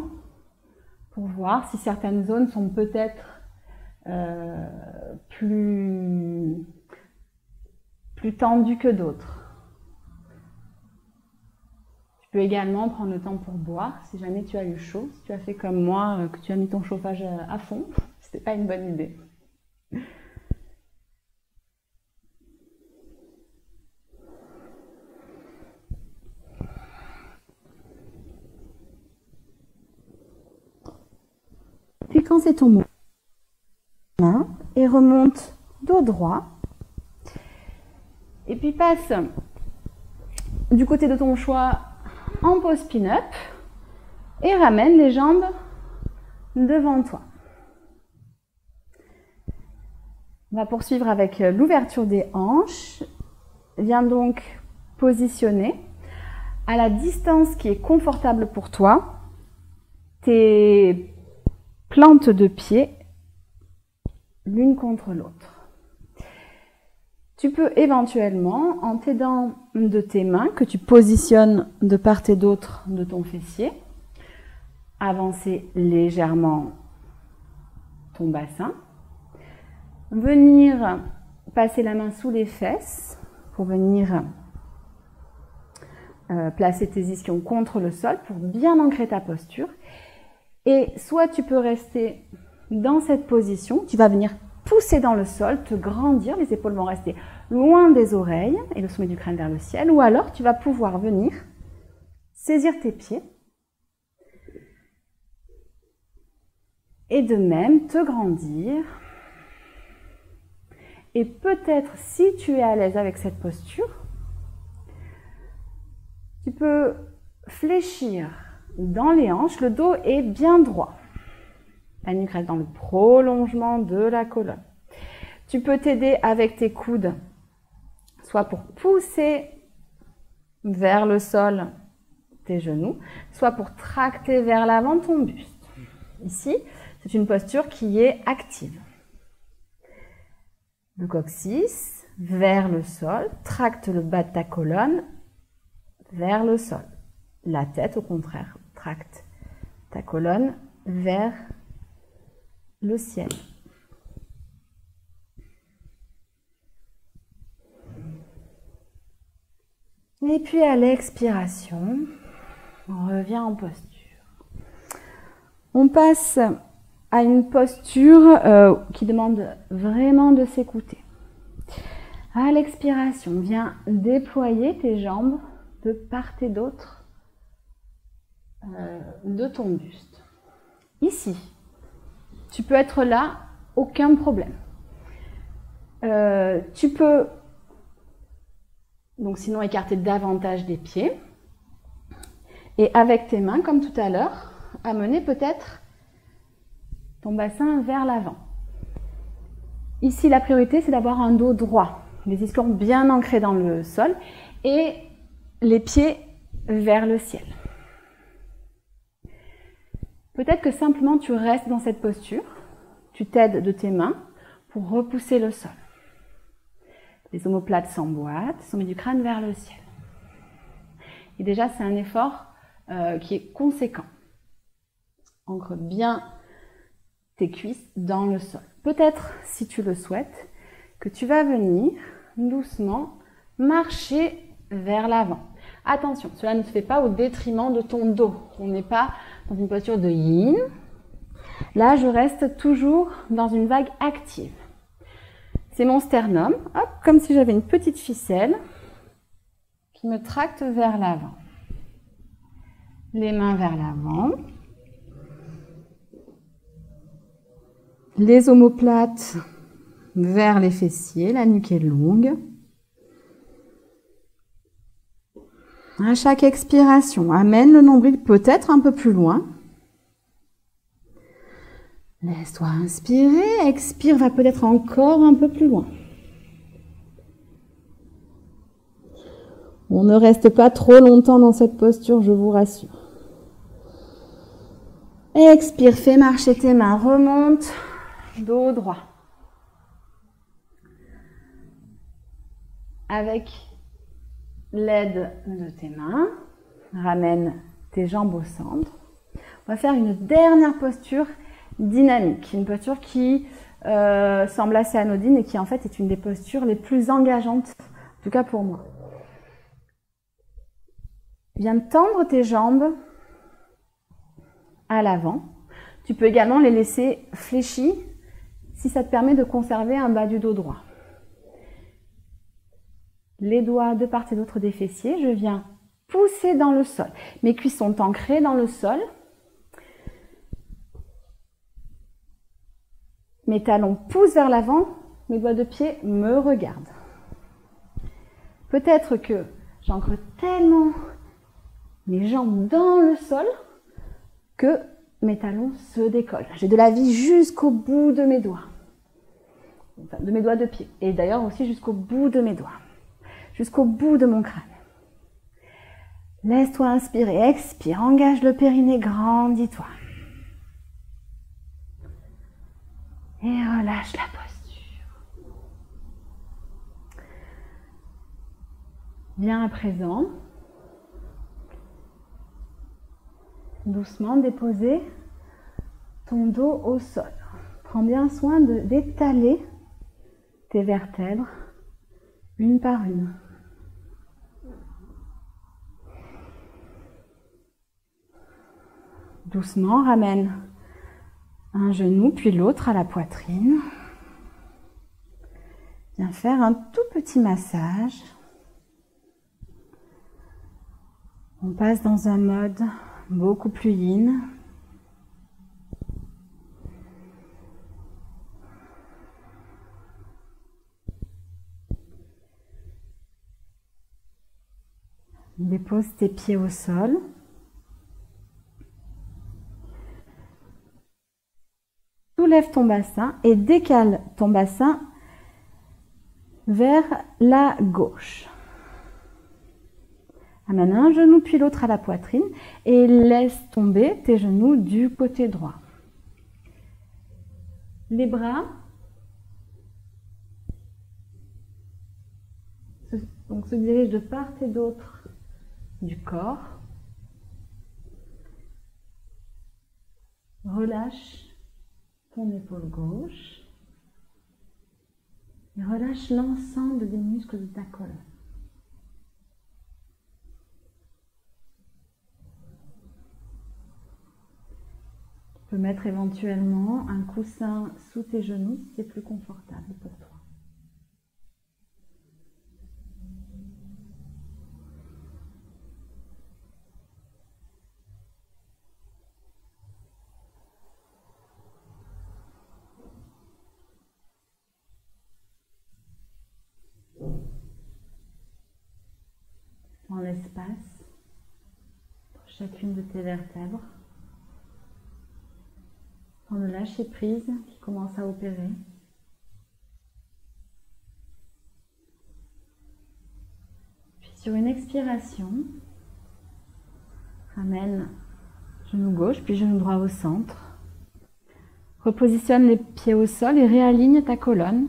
pour voir si certaines zones sont peut-être plus tendues que d'autres. Tu peux également prendre le temps pour boire si jamais tu as eu chaud. Si tu as fait comme moi, que tu as mis ton chauffage à fond, c'était pas une bonne idée. Puis quand c'est ton moment, et remonte dos droit. Et puis passe du côté de ton choix en pose pin-up et ramène les jambes devant toi. On va poursuivre avec l'ouverture des hanches. Viens donc positionner à la distance qui est confortable pour toi tes plantes de pied l'une contre l'autre. Tu peux éventuellement, en t'aidant de tes mains, que tu positionnes de part et d'autre de ton fessier, avancer légèrement ton bassin, venir passer la main sous les fesses pour venir placer tes ischions contre le sol pour bien ancrer ta posture. Et soit tu peux rester dans cette position, tu vas venir pousser dans le sol, te grandir, les épaules vont rester loin des oreilles et le sommet du crâne vers le ciel, ou alors tu vas pouvoir venir saisir tes pieds et de même te grandir. Et peut-être, si tu es à l'aise avec cette posture, tu peux fléchir dans les hanches, le dos est bien droit. La nuque reste dans le prolongement de la colonne. Tu peux t'aider avec tes coudes, soit pour pousser vers le sol tes genoux, soit pour tracter vers l'avant ton buste. Ici, c'est une posture qui est active. Le coccyx vers le sol, tracte le bas de ta colonne vers le sol. La tête, au contraire, tracte ta colonne vers le ciel. Et puis à l'expiration, on revient en posture. On passe à une posture qui demande vraiment de s'écouter. À l'expiration, viens déployer tes jambes de part et d'autre de ton buste. Ici, tu peux être là, aucun problème. Tu peux, donc sinon, écarter davantage des pieds. Et avec tes mains, comme tout à l'heure, amener peut-être ton bassin vers l'avant. Ici, la priorité, c'est d'avoir un dos droit, les ischions bien ancrés dans le sol et les pieds vers le ciel. Peut-être que simplement tu restes dans cette posture, tu t'aides de tes mains pour repousser le sol. Les omoplates s'emboîtent, sommet du crâne vers le ciel. Et déjà, c'est un effort qui est conséquent. Ancre bien tes cuisses dans le sol. Peut-être, si tu le souhaites, que tu vas venir doucement marcher vers l'avant. Attention, cela ne se fait pas au détriment de ton dos. On n'est pas dans une posture de yin. Là, je reste toujours dans une vague active. C'est mon sternum, hop, comme si j'avais une petite ficelle qui me tracte vers l'avant. Les mains vers l'avant. Les omoplates vers les fessiers, la nuque est longue. À chaque expiration, amène le nombril peut-être un peu plus loin. Laisse-toi inspirer, expire, va peut-être encore un peu plus loin. On ne reste pas trop longtemps dans cette posture, je vous rassure. Expire, fais marcher tes mains, remonte, dos droit. Avec l'aide de tes mains, ramène tes jambes au centre. On va faire une dernière posture dynamique, une posture qui semble assez anodine et qui en fait est une des postures les plus engageantes, en tout cas pour moi. Viens tendre tes jambes à l'avant. Tu peux également les laisser fléchies si ça te permet de conserver un bas du dos droit. Les doigts de part et d'autre des fessiers, je viens pousser dans le sol. Mes cuisses sont ancrées dans le sol. Mes talons poussent vers l'avant, mes doigts de pied me regardent. Peut-être que j'ancre tellement mes jambes dans le sol que mes talons se décollent. J'ai de la vie jusqu'au bout de mes doigts. Enfin, de mes doigts de pied. Et d'ailleurs aussi jusqu'au bout de mes doigts. Jusqu'au bout de mon crâne. Laisse-toi inspirer, expire, engage le périnée, grandis-toi. Et relâche la posture. Viens à présent, doucement déposer ton dos au sol. Prends bien soin d'étaler tes vertèbres une par une. Doucement, ramène un genou puis l'autre à la poitrine. Viens faire un tout petit massage. On passe dans un mode beaucoup plus yin. Dépose tes pieds au sol. Soulève ton bassin et décale ton bassin vers la gauche. Amène un genou puis l'autre à la poitrine et laisse tomber tes genoux du côté droit. Les bras se dirigent de part et d'autre du corps. Relâche ton épaule gauche et relâche l'ensemble des muscles de ta colonne. Tu peux mettre éventuellement un coussin sous tes genoux si c'est plus confortable pour toi. En l'espace pour chacune de tes vertèbres. Prends le lâcher prise qui commence à opérer. Puis sur une expiration, ramène genou gauche puis genou droit au centre. Repositionne les pieds au sol et réaligne ta colonne.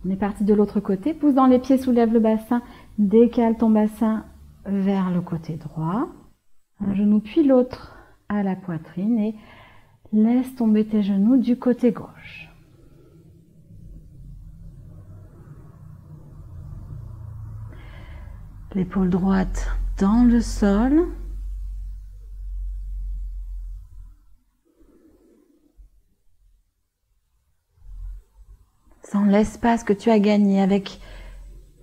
On est parti de l'autre côté. Pousse dans les pieds, soulève le bassin. Décale ton bassin vers le côté droit. Un genou puis l'autre à la poitrine et laisse tomber tes genoux du côté gauche. L'épaule droite dans le sol. Sans l'espace que tu as gagné avec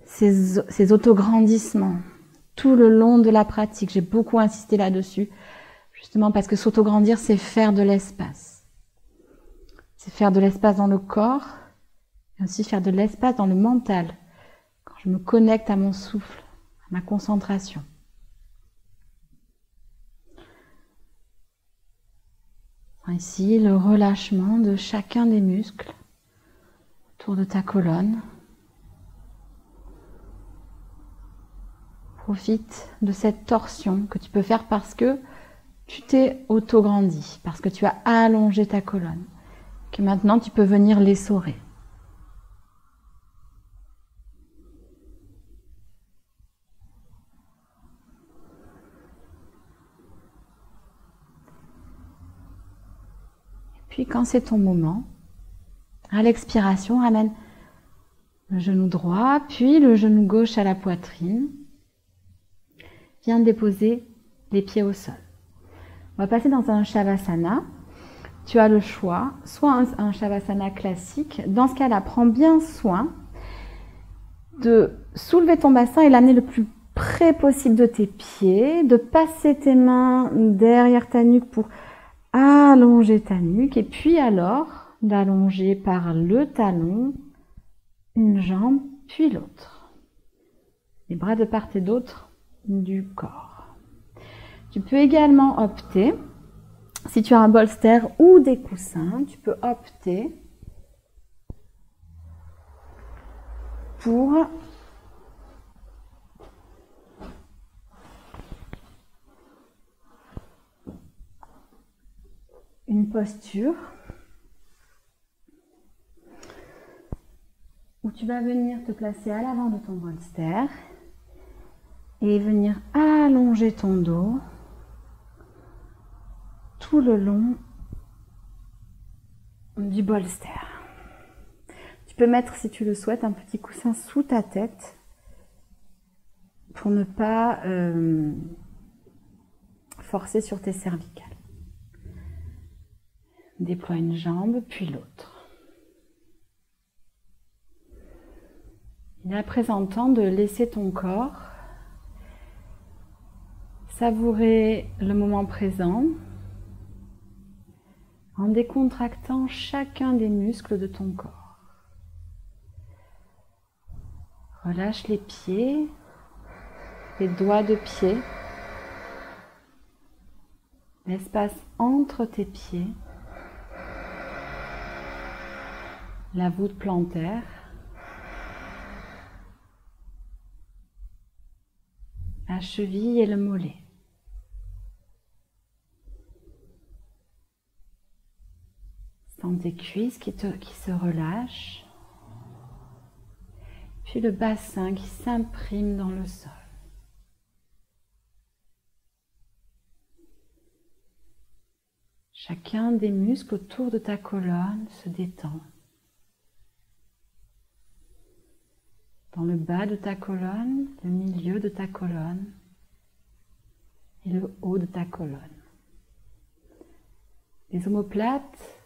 ces autograndissements tout le long de la pratique. J'ai beaucoup insisté là-dessus, justement parce que s'autograndir, c'est faire de l'espace. C'est faire de l'espace dans le corps et aussi faire de l'espace dans le mental. Quand je me connecte à mon souffle, à ma concentration. Ici, le relâchement de chacun des muscles autour de ta colonne. Profite de cette torsion que tu peux faire parce que tu t'es auto-grandi, parce que tu as allongé ta colonne, que maintenant tu peux venir l'essorer. Puis quand c'est ton moment, à l'expiration, ramène le genou droit, puis le genou gauche à la poitrine. Viens déposer les pieds au sol. On va passer dans un Shavasana. Tu as le choix, soit un Shavasana classique. Dans ce cas-là, prends bien soin de soulever ton bassin et l'amener le plus près possible de tes pieds, de passer tes mains derrière ta nuque pour allonger ta nuque et puis alors d'allonger par le talon une jambe puis l'autre. Les bras de part et d'autre du corps. Tu peux également opter, si tu as un bolster ou des coussins, tu peux opter pour une posture où tu vas venir te placer à l'avant de ton bolster et venir allonger ton dos tout le long du bolster. Tu peux mettre, si tu le souhaites, un petit coussin sous ta tête pour ne pas forcer sur tes cervicales. Déploie une jambe, puis l'autre. Il est à présent temps de laisser ton corps savourer le moment présent en décontractant chacun des muscles de ton corps. Relâche les pieds, les doigts de pied, l'espace entre tes pieds, la voûte plantaire, la cheville et le mollet. Sens tes cuisses qui se relâchent, puis le bassin qui s'imprime dans le sol. Chacun des muscles autour de ta colonne se détend. Dans le bas de ta colonne, le milieu de ta colonne et le haut de ta colonne. Les omoplates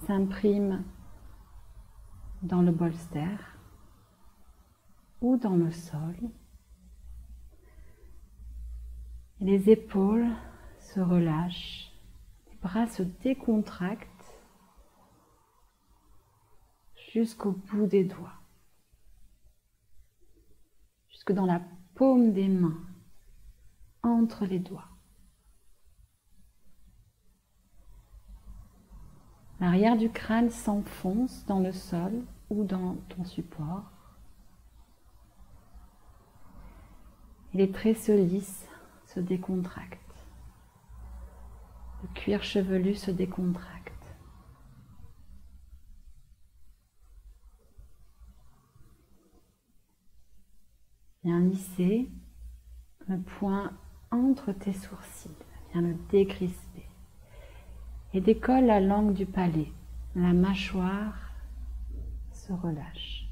s'impriment dans le bolster ou dans le sol. Et les épaules se relâchent, les bras se décontractent jusqu'au bout des doigts. Jusque dans la paume des mains, entre les doigts. L'arrière du crâne s'enfonce dans le sol ou dans ton support. Et les traits se lissent, se décontractent. Le cuir chevelu se décontracte. Viens lisser le point entre tes sourcils. Viens le décrisper. Et décolle la langue du palais. La mâchoire se relâche.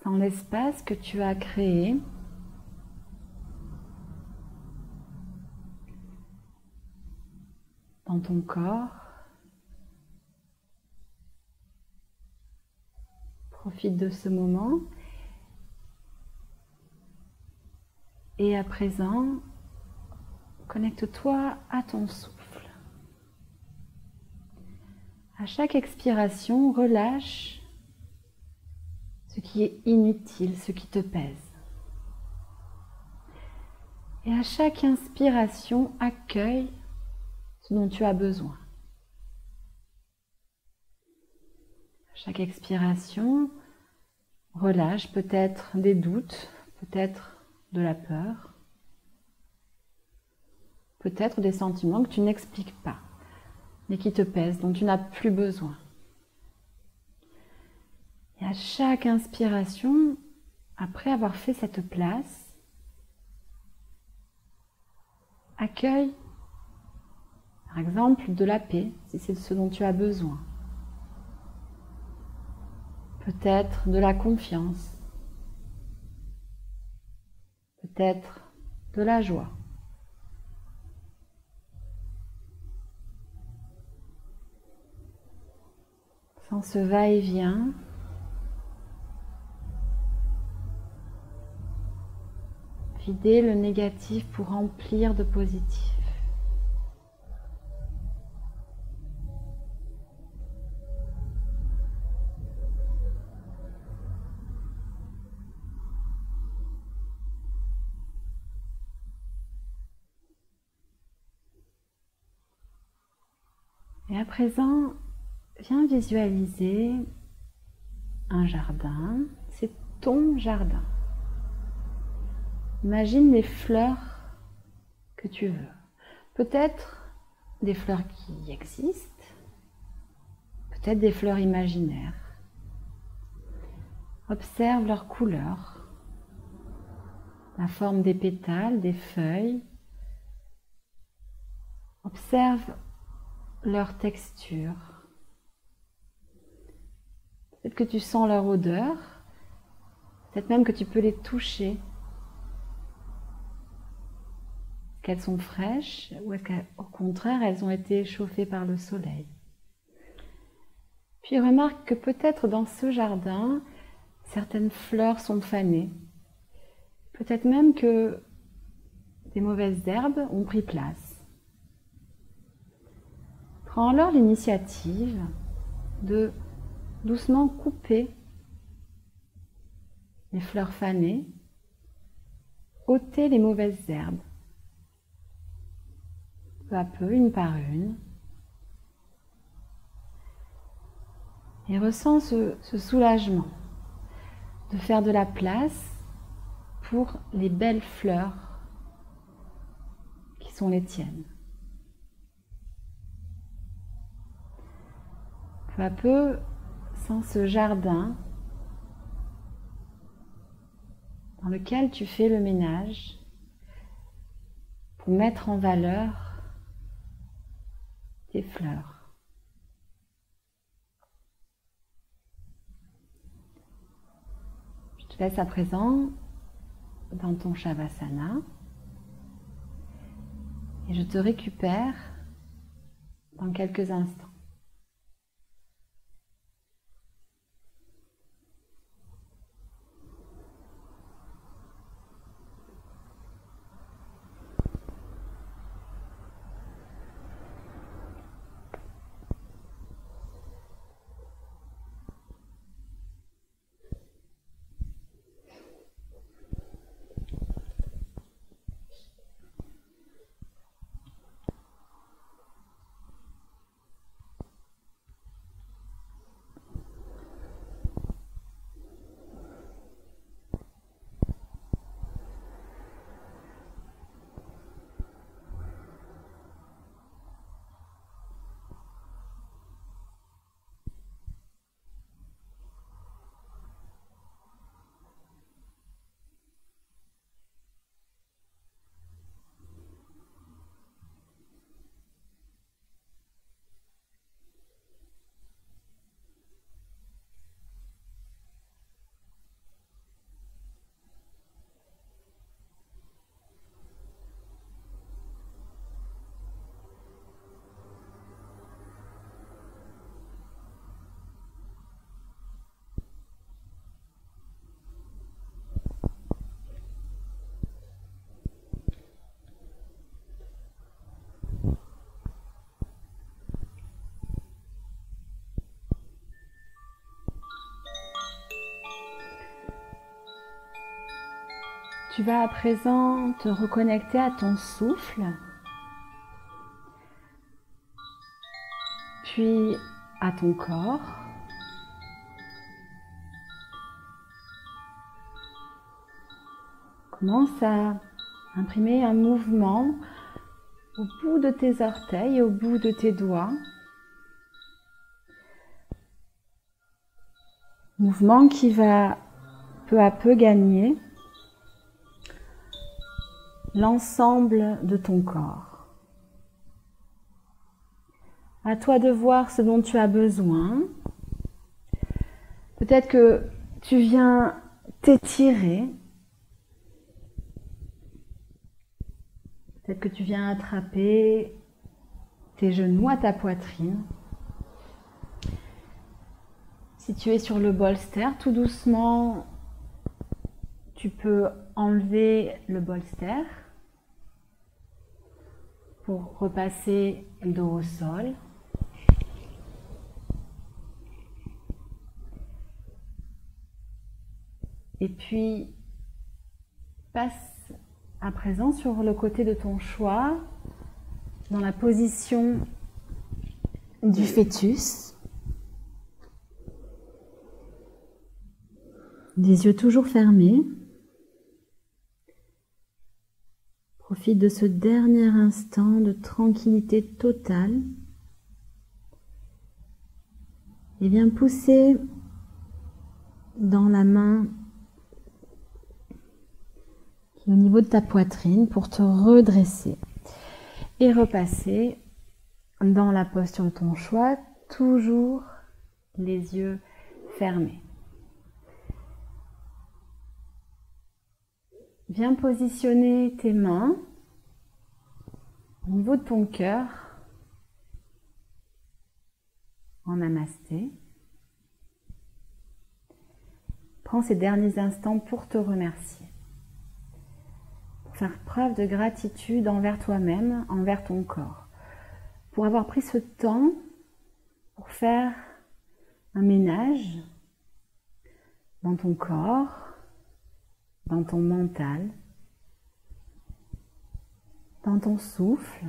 Sans l'espace que tu as créé, dans ton corps, profite de ce moment. Et à présent, connecte-toi à ton souffle. À chaque expiration, relâche ce qui est inutile, ce qui te pèse. Et à chaque inspiration, accueille ce dont tu as besoin. À chaque expiration, relâche peut-être des doutes, peut-être de la peur, peut-être des sentiments que tu n'expliques pas, mais qui te pèsent, dont tu n'as plus besoin. Et à chaque inspiration, après avoir fait cette place, accueille, par exemple, de la paix, si c'est ce dont tu as besoin. Peut-être de la confiance, peut-être de la joie. Sans ce va-et-vient, vider le négatif pour remplir de positif. Et à présent, viens visualiser un jardin. C'est ton jardin. Imagine les fleurs que tu veux. Peut-être des fleurs qui existent, peut-être des fleurs imaginaires. Observe leurs couleurs, la forme des pétales, des feuilles. Observe leur texture. Peut-être que tu sens leur odeur, peut-être même que tu peux les toucher. Est-ce qu'elles sont fraîches ou est-ce qu'au contraire elles ont été chauffées par le soleil? Puis remarque que peut-être dans ce jardin, certaines fleurs sont fanées. Peut-être même que des mauvaises herbes ont pris place. Prends alors l'initiative de doucement couper les fleurs fanées, ôter les mauvaises herbes, peu à peu, une par une, et ressens ce soulagement de faire de la place pour les belles fleurs qui sont les tiennes. Peu à peu, sens ce jardin dans lequel tu fais le ménage pour mettre en valeur tes fleurs. Je te laisse à présent dans ton Shavasana et je te récupère dans quelques instants. Tu vas à présent te reconnecter à ton souffle, puis à ton corps. Commence à imprimer un mouvement au bout de tes orteils et au bout de tes doigts. Mouvement qui va peu à peu gagner l'ensemble de ton corps. À toi de voir ce dont tu as besoin. Peut-être que tu viens t'étirer. Peut-être que tu viens attraper tes genoux à ta poitrine. Si tu es sur le bolster, tout doucement, tu peux enlever le bolster pour repasser le dos au sol. Et puis, passe à présent sur le côté de ton choix, dans la position du fœtus. Les yeux toujours fermés. Profite de ce dernier instant de tranquillité totale. Et viens pousser dans la main qui est au niveau de ta poitrine pour te redresser. Et repasser dans la posture de ton choix, toujours les yeux fermés. Viens positionner tes mains au niveau de ton cœur en namasté. Prends ces derniers instants pour te remercier, pour faire preuve de gratitude envers toi-même, envers ton corps, pour avoir pris ce temps pour faire un ménage dans ton corps, dans ton mental, dans ton souffle.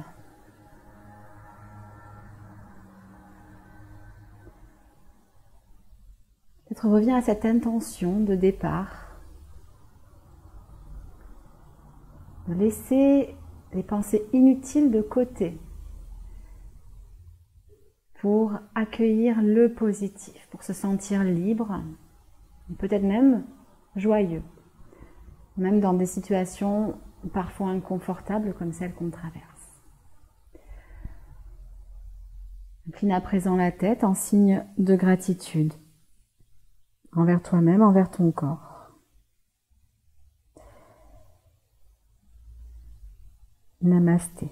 Peut-être reviens à cette intention de départ, de laisser les pensées inutiles de côté pour accueillir le positif, pour se sentir libre, peut-être même joyeux. Même dans des situations parfois inconfortables comme celles qu'on traverse. Incline à présent la tête en signe de gratitude envers toi-même, envers ton corps. Namasté.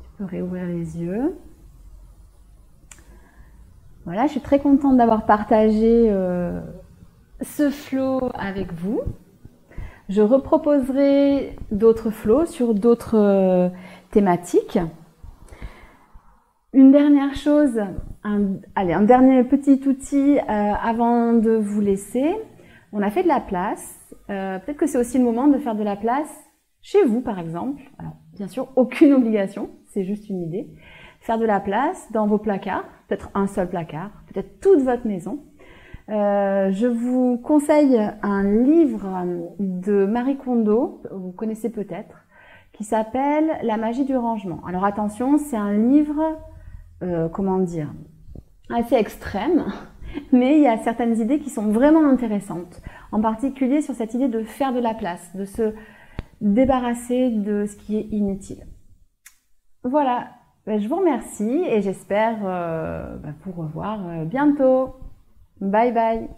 Tu peux réouvrir les yeux. Voilà, je suis très contente d'avoir partagé ce flow avec vous. Je reproposerai d'autres flows sur d'autres thématiques. Une dernière chose, un dernier petit outil avant de vous laisser. On a fait de la place. Peut-être que c'est aussi le moment de faire de la place chez vous, par exemple. Alors, bien sûr, aucune obligation, c'est juste une idée. Faire de la place dans vos placards, peut-être un seul placard, peut-être toute votre maison. Je vous conseille un livre de Marie Kondo, vous connaissez peut-être, qui s'appelle La magie du rangement. Alors attention, c'est un livre, assez extrême, mais il y a certaines idées qui sont vraiment intéressantes, en particulier sur cette idée de faire de la place, de se débarrasser de ce qui est inutile. Voilà. Je vous remercie et j'espère vous revoir bientôt. Bye bye.